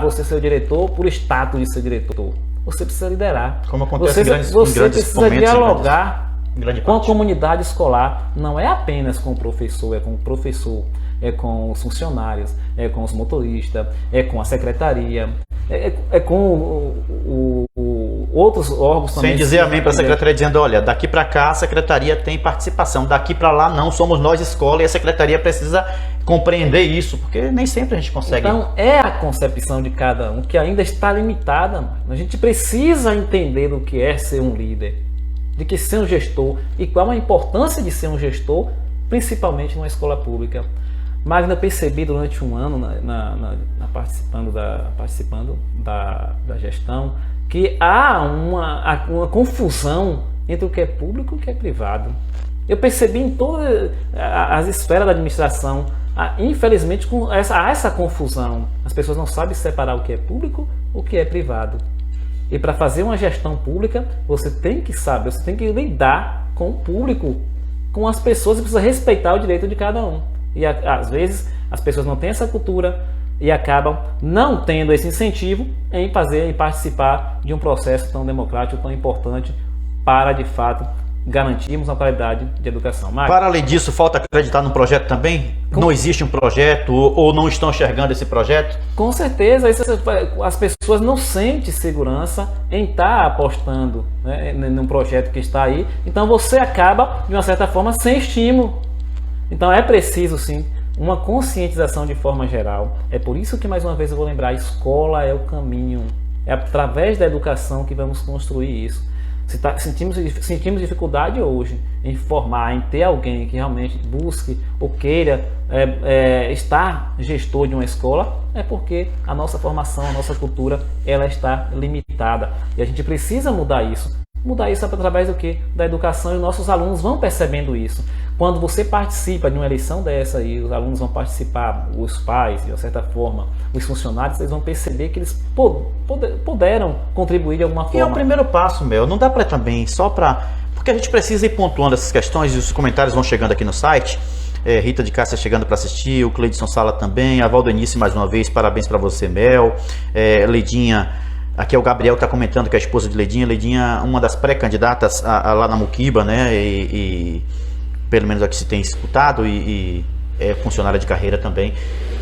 você ser o diretor por status de ser diretor. Você precisa liderar. Como acontece em grandes Você precisa dialogar com a comunidade escolar. Não é apenas com o professor, é com o professor, é com os funcionários, é com os motoristas, é com a secretaria, é com outros órgãos também. Sem dizer amém para a secretaria, dizendo, olha, daqui para cá a secretaria tem participação, daqui para lá não, somos nós escola, e a secretaria precisa compreender isso, porque nem sempre a gente consegue. Então é a concepção de cada um que ainda está limitada. A gente precisa entender o que é ser um líder, de que ser um gestor e qual a importância de ser um gestor, principalmente numa escola pública. Magno, eu percebi durante um ano participando da gestão que há uma confusão entre o que é público e o que é privado. Eu percebi em todas as esferas da administração, infelizmente, há essa confusão. As pessoas não sabem separar o que é público e o que é privado. E para fazer uma gestão pública, você tem que saber, você tem que lidar com o público, com as pessoas, e precisa respeitar o direito de cada um. E às vezes as pessoas não têm essa cultura e acabam não tendo esse incentivo em participar de um processo tão democrático, tão importante para, de fato, garantirmos uma qualidade de educação. Para além disso, falta acreditar no projeto também? Não existe um projeto ou não estão enxergando esse projeto? Com certeza, as pessoas não sentem segurança em estar apostando, né, num projeto que está aí. Então você acaba, de uma certa forma, sem estímulo. Então é preciso sim uma conscientização de forma geral. É por isso que, mais uma vez, eu vou lembrar, a escola é o caminho. É através da educação que vamos construir isso. Sentimos dificuldade hoje em formar, em ter alguém que realmente busque ou queira estar gestor de uma escola, é porque a nossa formação, a nossa cultura, ela está limitada. E a gente precisa mudar isso. Mudar isso através do quê? Da educação, e nossos alunos vão percebendo isso. Quando você participa de uma eleição dessa e os alunos vão participar, os pais, de uma certa forma, os funcionários, eles vão perceber que eles puderam contribuir de alguma forma. E é o primeiro passo, não dá para também, só para... Porque a gente precisa ir pontuando essas questões e os comentários vão chegando aqui no site. Rita de Cássia chegando para assistir, o Cleidson Sala também, a Valdenice mais uma vez, parabéns para você, Mel. Leidinha, aqui é o Gabriel que está comentando, que é a esposa de Leidinha. Leidinha, uma das pré-candidatas lá na Muquiba, né? E pelo menos aqui se tem escutado, e funcionária de carreira também.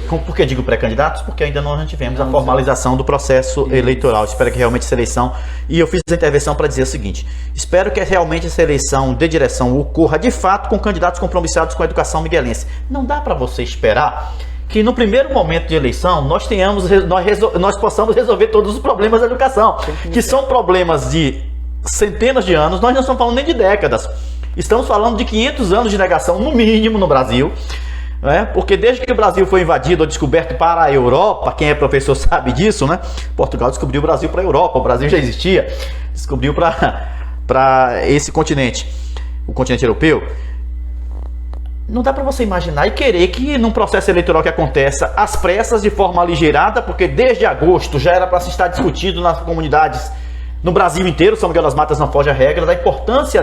Por que digo pré-candidatos? Porque ainda não tivemos a formalização do processo eleitoral. Espero que realmente essa eleição... E eu fiz a intervenção para dizer o seguinte: espero que realmente essa eleição de direção ocorra de fato com candidatos compromissados com a educação miguelense. Não dá para você esperar que no primeiro momento de eleição nós possamos resolver todos os problemas da educação, que são problemas de centenas de anos. Nós não estamos falando nem de décadas. Estamos falando de 500 anos de negação, no mínimo, no Brasil. Porque desde que o Brasil foi invadido ou descoberto para a Europa, quem é professor sabe disso, né? Portugal descobriu o Brasil para a Europa, o Brasil já existia, descobriu para esse continente, o continente europeu. Não dá para você imaginar e querer que num processo eleitoral que aconteça às pressas, de forma aligeirada, porque desde agosto já era para se estar discutindo nas comunidades no Brasil inteiro, São Miguel das Matas não foge à regra, da importância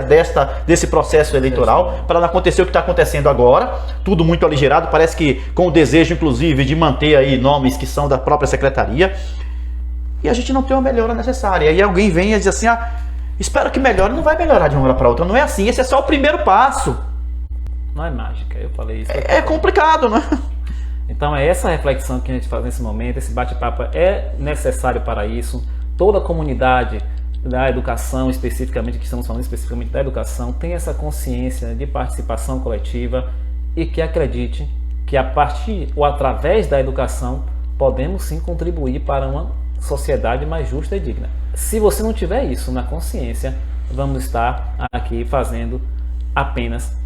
desse processo eleitoral, para não acontecer o que está acontecendo agora, tudo muito aligerado, parece que com o desejo, inclusive, de manter aí nomes que são da própria secretaria, e a gente não tem uma melhora necessária. E aí alguém vem e diz assim, espero que melhore. Não vai melhorar de uma hora para outra, não é assim, esse é só o primeiro passo. Não é mágica, eu falei isso. É complicado, né? Então é essa reflexão que a gente faz nesse momento, esse bate-papo é necessário para isso. Toda a comunidade da educação, especificamente, que estamos falando especificamente da educação, tem essa consciência de participação coletiva e que acredite que a partir ou através da educação podemos sim contribuir para uma sociedade mais justa e digna. Se você não tiver isso na consciência, vamos estar aqui fazendo apenas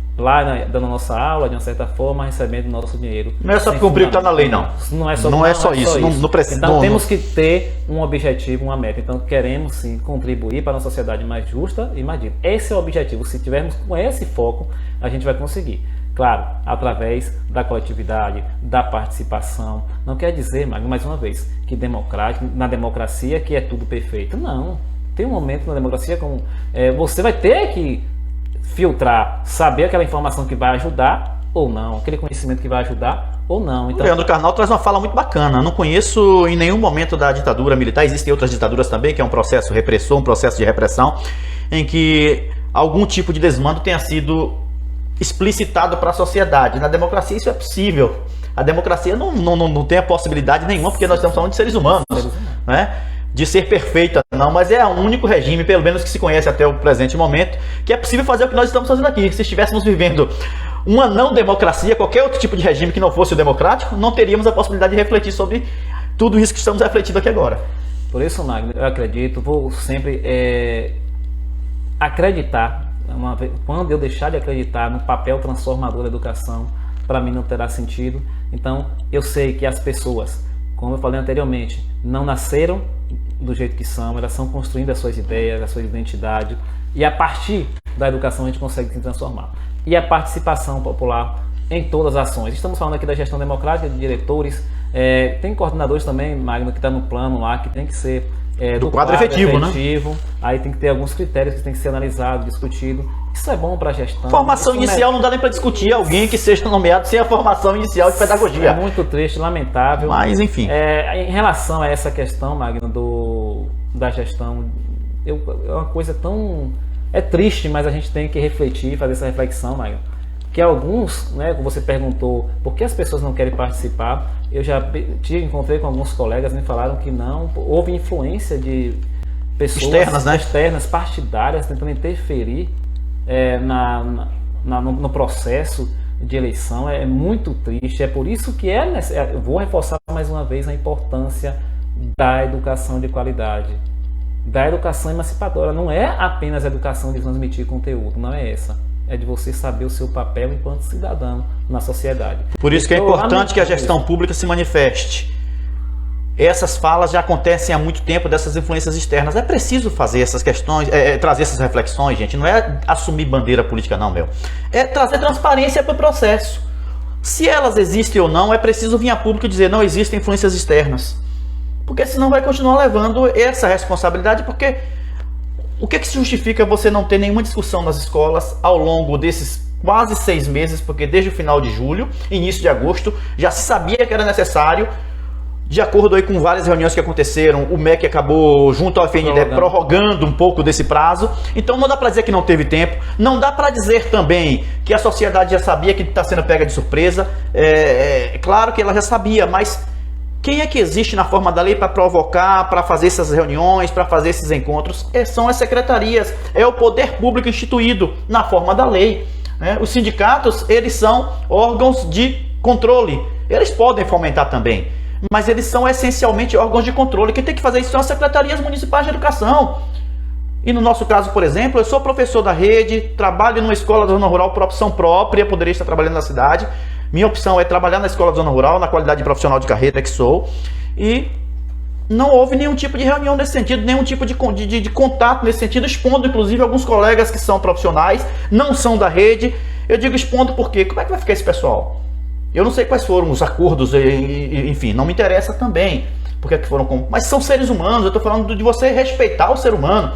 dando nossa aula, de uma certa forma, recebendo nosso dinheiro. Não é só cumprir o que está na lei, não. Não é só isso. Não precisa. Então temos que ter um objetivo, uma meta. Então queremos sim contribuir para uma sociedade mais justa e mais digna. Esse é o objetivo. Se tivermos com esse foco, a gente vai conseguir. Claro, através da coletividade, da participação. Não quer dizer, Magno, mais uma vez, que na democracia que é tudo perfeito. Não. Tem um momento na democracia como você vai ter que filtrar, saber aquela informação que vai ajudar ou não, aquele conhecimento que vai ajudar ou não. Então, o Leandro Carnal traz uma fala muito bacana. Não conheço em nenhum momento da ditadura militar, existem outras ditaduras também, que é um processo repressor, um processo de repressão, em que algum tipo de desmando tenha sido explicitado para a sociedade. Na democracia isso é possível. A democracia não tem a possibilidade nenhuma, porque nós estamos falando de seres humanos, né? De ser perfeita, não, mas é o único regime, pelo menos que se conhece até o presente momento, que é possível fazer o que nós estamos fazendo aqui. Se estivéssemos vivendo uma não democracia, qualquer outro tipo de regime que não fosse o democrático, não teríamos a possibilidade de refletir sobre tudo isso que estamos refletindo aqui agora. Por isso, Magno, eu acredito, vou sempre acreditar. Quando eu deixar de acreditar no papel transformador da educação, para mim não terá sentido. Então, eu sei que as pessoas, como eu falei anteriormente, não nasceram do jeito que são, elas estão construindo as suas ideias, a sua identidade, e a partir da educação a gente consegue se transformar. E a participação popular em todas as ações. Estamos falando aqui da gestão democrática, de diretores, tem coordenadores também, Magno, que está no plano lá, que tem que ser do quadro efetivo, né? Aí tem que ter alguns critérios que tem que ser analisado, discutido. Isso é bom para a gestão. Formação inicial não dá nem para discutir alguém que seja nomeado sem a formação inicial de pedagogia. É muito triste, lamentável. Mas, enfim. Em relação a essa questão, Magno, da gestão, é uma coisa tão... É triste, mas a gente tem que refletir, fazer essa reflexão, Magno. Que alguns, né, como você perguntou, por que as pessoas não querem participar? Eu já encontrei com alguns colegas, me falaram que não, houve influência de pessoas externas, né? Externas, partidárias, tentando interferir no processo de eleição. É muito triste, é por isso que eu vou reforçar mais uma vez a importância da educação de qualidade, da educação emancipadora. Não é apenas a educação de transmitir conteúdo, não é essa. É de você saber o seu papel enquanto cidadão na sociedade. Por isso que é importante que a gestão pública se manifeste. Essas falas já acontecem há muito tempo dessas influências externas. É preciso fazer essas questões, trazer essas reflexões, gente. Não é assumir bandeira política, não, meu. É trazer transparência para o processo. Se elas existem ou não, é preciso vir a público dizer não existem influências externas. Porque senão vai continuar levando essa responsabilidade, porque... O que se justifica você não ter nenhuma discussão nas escolas ao longo desses quase 6 meses, porque desde o final de julho, início de agosto, já se sabia que era necessário De acordo aí com várias reuniões que aconteceram, o MEC acabou, junto ao FNDE, prorrogando um pouco desse prazo. Então não dá para dizer que não teve tempo. Não dá para dizer também que a sociedade já sabia que está sendo pega de surpresa. Claro que ela já sabia, mas quem é que existe na forma da lei para provocar, para fazer essas reuniões, para fazer esses encontros? São as secretarias, é o poder público instituído na forma da lei. Os sindicatos, eles são órgãos de controle. Eles podem fomentar também, mas eles são essencialmente órgãos de controle. Quem tem que fazer isso são as secretarias municipais de educação. E no nosso caso, por exemplo, eu sou professor da rede, trabalho numa escola da zona rural por opção própria, poderia estar trabalhando na cidade. Minha opção é trabalhar na escola da zona rural, na qualidade de profissional de carreira que sou. E não houve nenhum tipo de reunião nesse sentido, nenhum tipo de contato nesse sentido, expondo inclusive alguns colegas que são profissionais, não são da rede. Eu digo expondo porque como é que vai ficar esse pessoal? Eu não sei quais foram os acordos, enfim, não me interessa também porque que foram, mas são seres humanos. Eu estou falando de você respeitar o ser humano.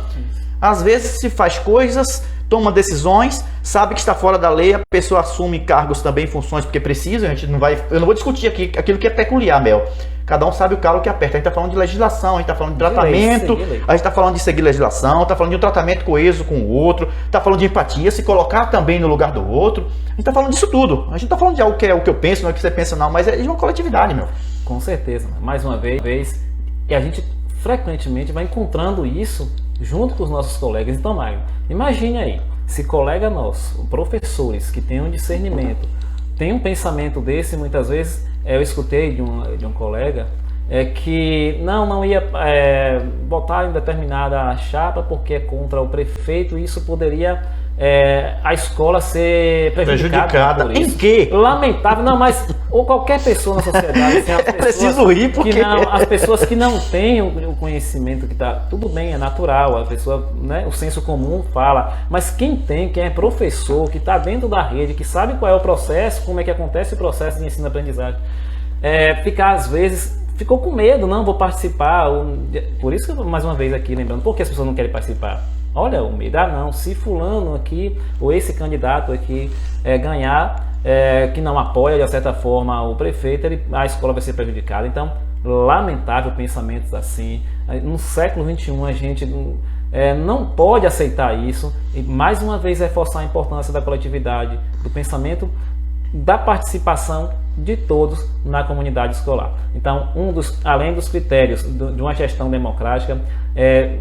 Às vezes se faz coisas, toma decisões, sabe que está fora da lei, a pessoa assume cargos também, funções porque precisa. Eu não vou discutir aqui aquilo que é peculiar, Mel. Cada um sabe o calo que aperta. A gente está falando de legislação, a gente está falando de tratamento, a gente está falando de seguir legislação, está falando de um tratamento coeso com o outro, está falando de empatia, se colocar também no lugar do outro. A gente está falando disso tudo. A gente está falando de algo que é o que eu penso, não é o que você pensa não, mas é de uma coletividade, meu. Com certeza. Mais uma vez, e a gente frequentemente vai encontrando isso junto com os nossos colegas. Então, Magno, imagine aí, se colega nosso, professores que têm um discernimento, tem um pensamento desse, muitas vezes, eu escutei de um colega que não ia votar em determinada chapa porque é contra o prefeito, e isso poderia a escola ser prejudicada por isso. Em quê? Lamentável, não, mas ou qualquer pessoa na sociedade, assim, preciso rir porque as pessoas que não têm o conhecimento, que tá tudo bem, é natural, a pessoa, né, o senso comum fala, mas quem é professor, que está dentro da rede, que sabe qual é o processo, como é que acontece o processo de ensino-aprendizagem, ficar às vezes ficou com medo, não vou participar. Por isso que mais uma vez aqui lembrando, por que as pessoas não querem participar? Olha, o medo, não, se fulano aqui, ou esse candidato aqui ganhar, que não apoia de certa forma o prefeito, a escola vai ser prejudicada. Então, lamentável pensamentos assim. No século XXI a gente não pode aceitar isso, e mais uma vez reforçar a importância da coletividade, do pensamento, da participação de todos na comunidade escolar. Então, além dos critérios de uma gestão democrática,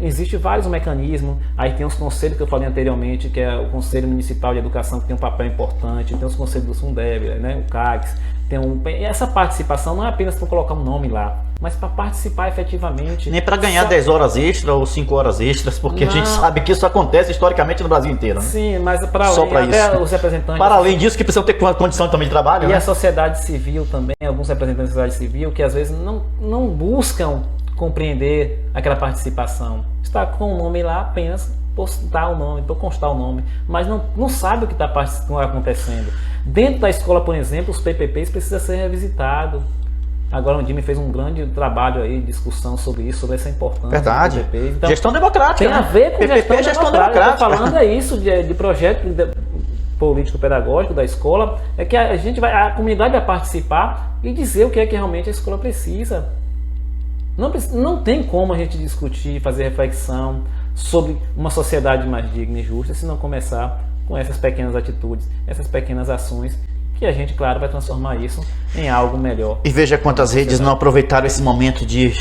existe vários mecanismos. Aí tem os conselhos que eu falei anteriormente, que é o Conselho Municipal de Educação, que tem um papel importante, tem os conselhos do Fundeb, né, o CAGS, essa participação não é apenas para colocar um nome lá, mas para participar efetivamente. Nem para ganhar 10 horas extras ou 5 horas extras, porque a gente sabe que isso acontece historicamente no Brasil inteiro, né? Sim, mas para os representantes. Para além disso, que precisam ter condição também de trabalho. E né? a sociedade civil também, alguns representantes da sociedade civil que às vezes não buscam compreender aquela participação. Está com o nome lá apenas postar o nome, por constar o nome, mas não sabe o que está acontecendo. Dentro da escola, por exemplo, os PPPs precisam ser revisitados. Agora o Jimmy fez um grande trabalho aí, discussão sobre isso, sobre essa importância. Verdade. Dos PPPs. Então, gestão democrática. Tem a ver com PPP gestão democrática. Eu tô falando isso de projeto político-pedagógico da escola, é que a comunidade vai participar e dizer o que é que realmente a escola precisa. Não tem como a gente discutir, fazer reflexão sobre uma sociedade mais digna e justa se não começar com essas pequenas atitudes, essas pequenas ações, que a gente, claro, vai transformar isso em algo melhor. E veja quantas redes não aproveitaram esse momento de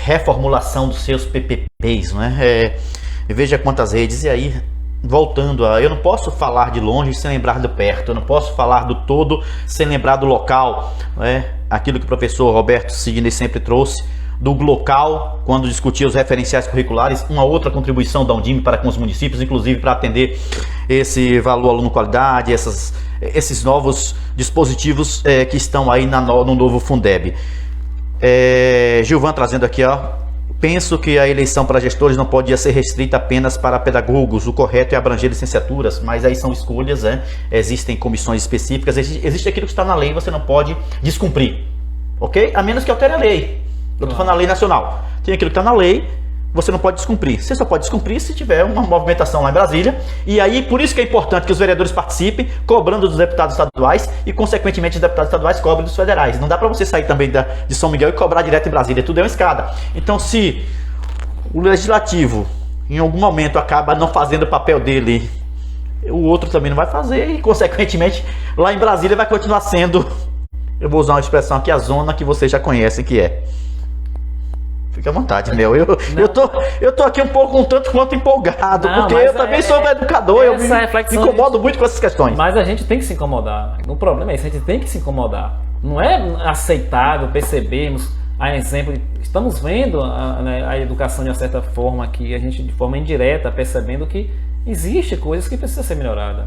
reformulação dos seus PPPs, não é? E veja quantas redes, e aí, voltando eu não posso falar de longe sem lembrar do perto, eu não posso falar do todo sem lembrar do local, não é? Aquilo que o professor Roberto Sidney sempre trouxe, do local, quando discutia os referenciais curriculares, uma outra contribuição da Undime para com os municípios, inclusive para atender esse valor aluno-qualidade, esses novos dispositivos que estão aí no novo Fundeb. Gilvan trazendo aqui, penso que a eleição para gestores não pode ser restrita apenas para pedagogos, o correto é abranger licenciaturas, mas aí são escolhas, existem comissões específicas, existe aquilo que está na lei, você não pode descumprir, ok? A menos que altere a lei. Eu estou falando na lei nacional. Tem aquilo que está na lei, você não pode descumprir. Você só pode descumprir se tiver uma movimentação lá em Brasília. E aí, por isso que é importante que os vereadores participem, cobrando dos deputados estaduais e, consequentemente, os deputados estaduais cobrem dos federais. Não dá para você sair também de São Miguel e cobrar direto em Brasília. Tudo é uma escada. Então, se o legislativo, em algum momento, acaba não fazendo o papel dele, o outro também não vai fazer e, consequentemente, lá em Brasília vai continuar sendo, eu vou usar uma expressão aqui, a zona que vocês já conhecem que é. Fique à vontade, meu. Eu tô aqui um tanto quanto empolgado, porque eu também sou educador, eu me incomodo muito com essas questões. Mas a gente tem que se incomodar. O problema é isso, a gente tem que se incomodar. Não é aceitável percebermos, a exemplo, estamos vendo a educação de uma certa forma aqui, a gente de forma indireta percebendo que existe coisas que precisam ser melhoradas.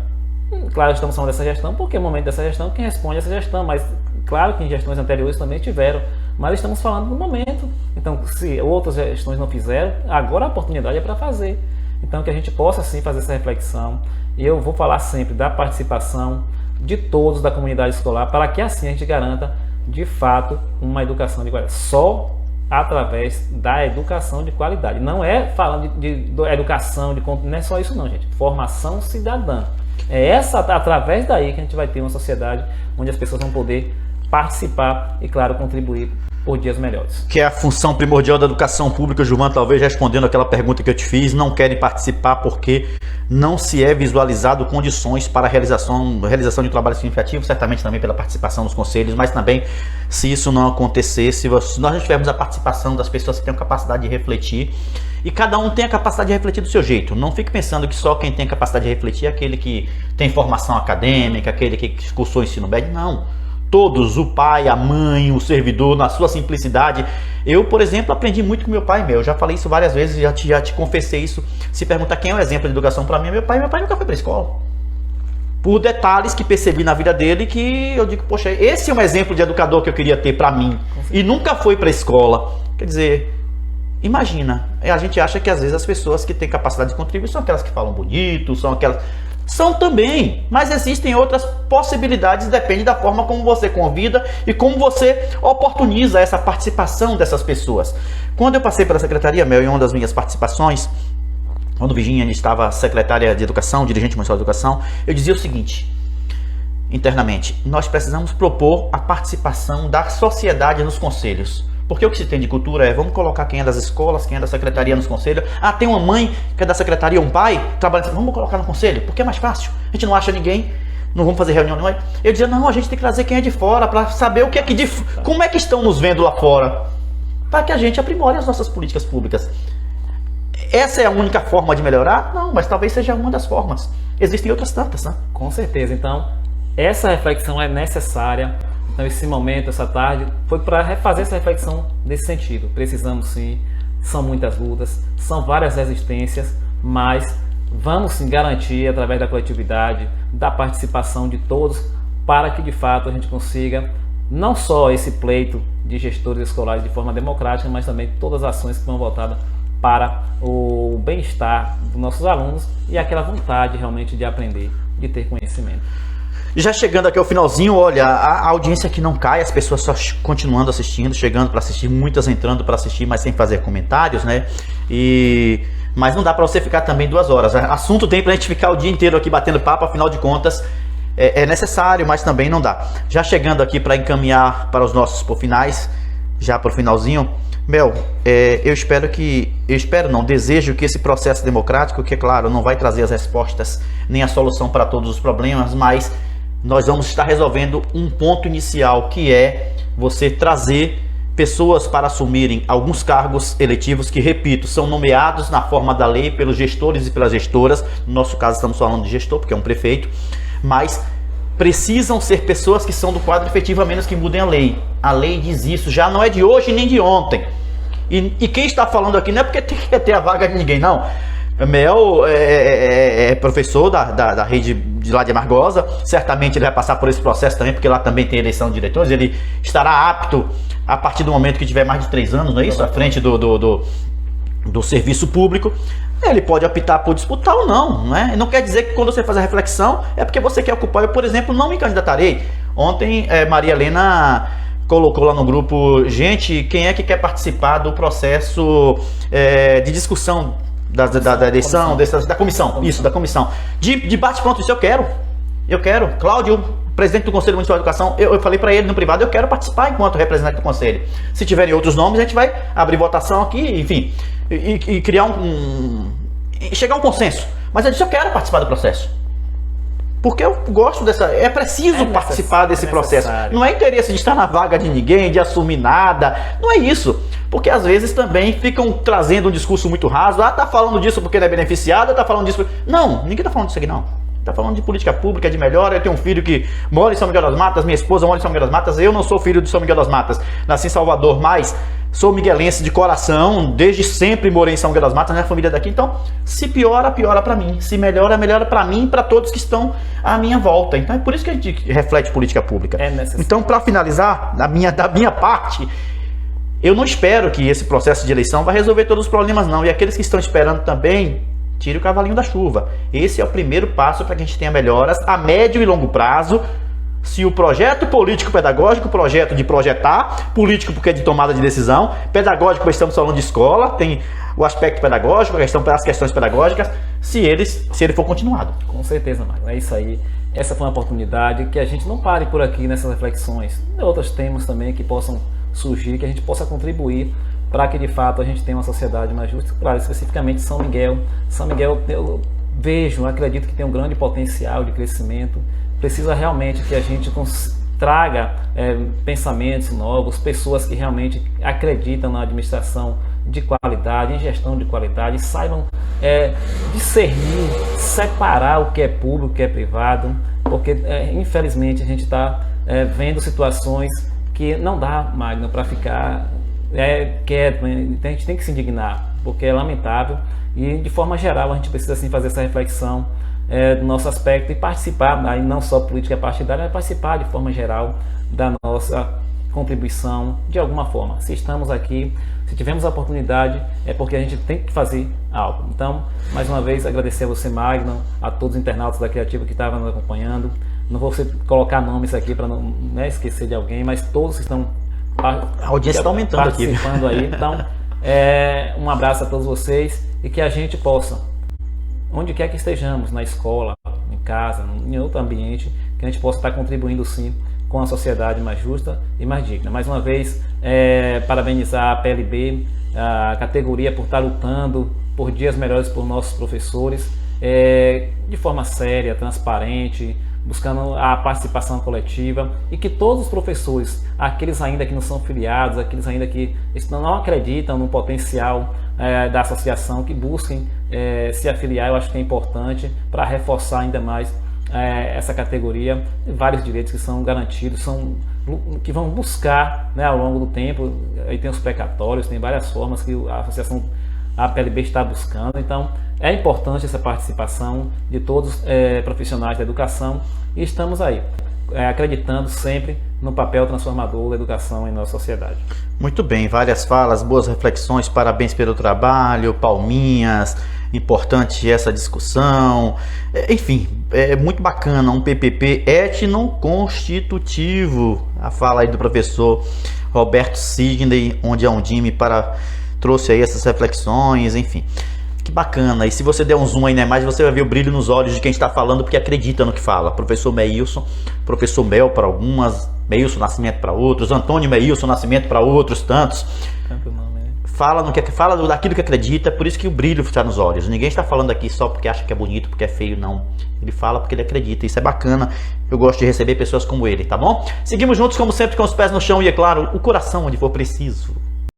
Claro, estamos falando dessa gestão, porque é o momento dessa gestão, quem responde essa gestão, mas claro que em gestões anteriores também tiveram, mas estamos falando do momento. Então, se outras gestões não fizeram, agora a oportunidade é para fazer. Então, que a gente possa sim fazer essa reflexão, e eu vou falar sempre da participação de todos da comunidade escolar, para que assim a gente garanta, de fato, uma educação de qualidade. Só através da educação de qualidade. Não é falando de educação, não é só isso não, gente. Formação cidadã. É através daí que a gente vai ter uma sociedade onde as pessoas vão poder participar e, claro, contribuir por dias melhores. Que é a função primordial da educação pública, Gilvan, talvez respondendo aquela pergunta que eu te fiz, não querem participar porque não se é visualizado condições para a realização de um trabalho significativo, certamente também pela participação dos conselhos, mas também se isso não acontecesse, se nós não tivermos a participação das pessoas que têm capacidade de refletir, e cada um tem a capacidade de refletir do seu jeito. Não fique pensando que só quem tem capacidade de refletir é aquele que tem formação acadêmica, aquele que cursou ensino médio, não. Todos, o pai, a mãe, o servidor, na sua simplicidade. Eu, por exemplo, aprendi muito com meu pai, eu já falei isso várias vezes, já te confessei isso. Se perguntar quem é o exemplo de educação para mim, é meu pai nunca foi para a escola. Por detalhes que percebi na vida dele que eu digo, poxa, esse é um exemplo de educador que eu queria ter para mim. E nunca foi para a escola. Quer dizer, imagina, a gente acha que às vezes as pessoas que têm capacidade de contribuir são aquelas que falam bonito, são aquelas... São também, mas existem outras possibilidades, depende da forma como você convida e como você oportuniza essa participação dessas pessoas. Quando eu passei pela Secretaria, em uma das minhas participações, quando Virginia estava secretária de Educação, dirigente municipal de Educação, eu dizia o seguinte, internamente, nós precisamos propor a participação da sociedade nos conselhos. Porque o que se tem de cultura é, vamos colocar quem é das escolas, quem é da secretaria nos conselhos. Ah, tem uma mãe que é da secretaria, um pai, trabalhando, vamos colocar no conselho, porque é mais fácil. A gente não acha ninguém, não vamos fazer reunião, não é? Eu dizia, não, a gente tem que trazer quem é de fora, para saber o que é que como é que estão nos vendo lá fora, para que a gente aprimore as nossas políticas públicas. Essa é a única forma de melhorar? Não, mas talvez seja uma das formas. Existem outras tantas, né? Com certeza, então, essa reflexão é necessária. Então esse momento, essa tarde, foi para refazer essa reflexão nesse sentido. Precisamos sim, são muitas lutas, são várias resistências, mas vamos sim garantir através da coletividade, da participação de todos, para que de fato a gente consiga não só esse pleito de gestores escolares de forma democrática, mas também todas as ações que vão voltadas para o bem-estar dos nossos alunos e aquela vontade realmente de aprender, de ter conhecimento. Já chegando aqui ao finalzinho, olha, a audiência aqui não cai, as pessoas só continuando assistindo, chegando para assistir, muitas entrando para assistir, mas sem fazer comentários, né? Mas não dá para você ficar também 2 horas. Assunto tem para a gente ficar o dia inteiro aqui batendo papo, afinal de contas é necessário, mas também não dá. Já chegando aqui para encaminhar para os nossos finais, já para o finalzinho, desejo que esse processo democrático, que é claro, não vai trazer as respostas nem a solução para todos os problemas, mas nós vamos estar resolvendo um ponto inicial, que é você trazer pessoas para assumirem alguns cargos eletivos que, repito, são nomeados na forma da lei pelos gestores e pelas gestoras. No nosso caso estamos falando de gestor, porque é um prefeito, mas precisam ser pessoas que são do quadro efetivo, a menos que mudem a lei. A lei diz isso, já não é de hoje nem de ontem. E quem está falando aqui não é porque tem que ter a vaga de ninguém, não. Mel é professor da rede de lá de Amargosa, certamente ele vai passar por esse processo também, porque lá também tem eleição de diretores, ele estará apto a partir do momento que tiver mais de 3 anos, não é isso? À frente do serviço público, ele pode optar por disputar ou não, não é? Não quer dizer que quando você faz a reflexão, é porque você quer ocupar. Eu, por exemplo, não me candidatarei. Ontem, Maria Helena colocou lá no grupo, gente, quem é que quer participar do processo de discussão da eleição, da comissão, isso, da comissão. De bate-pronto, isso eu quero. Cláudio, presidente do Conselho Municipal de Educação, eu falei para ele no privado, eu quero participar enquanto representante do Conselho. Se tiverem outros nomes, a gente vai abrir votação aqui, enfim, e criar chegar a um consenso. Mas eu disse, eu quero participar do processo. Porque eu gosto dessa... É preciso participar desse processo. Não é interesse de estar na vaga de ninguém, de assumir nada. Não é isso. Porque às vezes também ficam trazendo um discurso muito raso. Tá falando disso porque não é beneficiado, tá falando disso... Não, ninguém tá falando disso aqui não. Tá falando de política pública, de melhora. Eu tenho um filho que mora em São Miguel das Matas, minha esposa mora em São Miguel das Matas. Eu não sou filho de São Miguel das Matas. Nasci em Salvador, mas... sou miguelense de coração, desde sempre morei em São Miguel das Matas, minha família daqui. Então, se piora, piora para mim. Se melhora, melhora para mim e para todos que estão à minha volta. Então, é por isso que a gente reflete política pública. Então, para finalizar, da minha parte, eu não espero que esse processo de eleição vai resolver todos os problemas, não. E aqueles que estão esperando também, tire o cavalinho da chuva. Esse é o primeiro passo para que a gente tenha melhoras a médio e longo prazo. Se o projeto político-pedagógico, o projeto de projetar, político porque é de tomada de decisão, pedagógico porque estamos falando de escola, tem o aspecto pedagógico, as questões pedagógicas, se ele for continuado. Com certeza, Mário. É isso aí. Essa foi uma oportunidade que a gente não pare por aqui nessas reflexões. Tem outros temas também que possam surgir, que a gente possa contribuir para que de fato a gente tenha uma sociedade mais justa. Claro, especificamente São Miguel. São Miguel, eu acredito que tem um grande potencial de crescimento. Precisa realmente que a gente traga pensamentos novos, pessoas que realmente acreditam na administração de qualidade, em gestão de qualidade, saibam discernir, separar o que é público, o que é privado, porque infelizmente a gente está vendo situações que não dá, Magno, para ficar quieto, a gente tem que se indignar, porque é lamentável e de forma geral a gente precisa sim fazer essa reflexão do nosso aspecto e participar, aí não só política partidária, mas participar de forma geral da nossa contribuição de alguma forma. Se estamos aqui, se tivemos a oportunidade, é porque a gente tem que fazer algo. Então, mais uma vez, agradecer a você, Magno, a todos os internautas da Criativa que estavam nos acompanhando. Não vou colocar nomes aqui para não esquecer de alguém, mas todos que estão a audiência está aumentando participando aqui. Então, um abraço a todos vocês e que a gente possa, onde quer que estejamos, na escola, em casa, em outro ambiente, que a gente possa estar contribuindo sim com a sociedade mais justa e mais digna. Mais uma vez, parabenizar a PLB, a categoria por estar lutando por dias melhores por nossos professores, de forma séria, transparente, buscando a participação coletiva e que todos os professores, aqueles ainda que não são filiados, aqueles ainda que não acreditam no potencial da associação, que busquem se afiliar. Eu acho que é importante para reforçar ainda mais essa categoria, vários direitos que são garantidos, que vão buscar ao longo do tempo. Aí tem os precatórios, tem várias formas que a associação, a PLB, está buscando. Então é importante essa participação de todos os profissionais da educação e estamos aí acreditando sempre no papel transformador da educação em nossa sociedade. Muito bem, várias falas, boas reflexões, parabéns pelo trabalho, palminhas, importante essa discussão, enfim, é muito bacana, um PPP etnoconstitutivo, a fala aí do professor Roberto Sidney, onde a Undime trouxe aí essas reflexões, enfim. Que bacana, e se você der um zoom aí na imagem, você vai ver o brilho nos olhos de quem está falando, porque acredita no que fala. Professor Meilson, professor Mel para algumas, Meilson Nascimento para outros, Antônio Meilson Nascimento para outros tantos. Fala daquilo que acredita, por isso que o brilho está nos olhos. Ninguém está falando aqui só porque acha que é bonito, porque é feio, não. Ele fala porque ele acredita, isso é bacana. Eu gosto de receber pessoas como ele, tá bom? Seguimos juntos, como sempre, com os pés no chão e, é claro, o coração onde for preciso.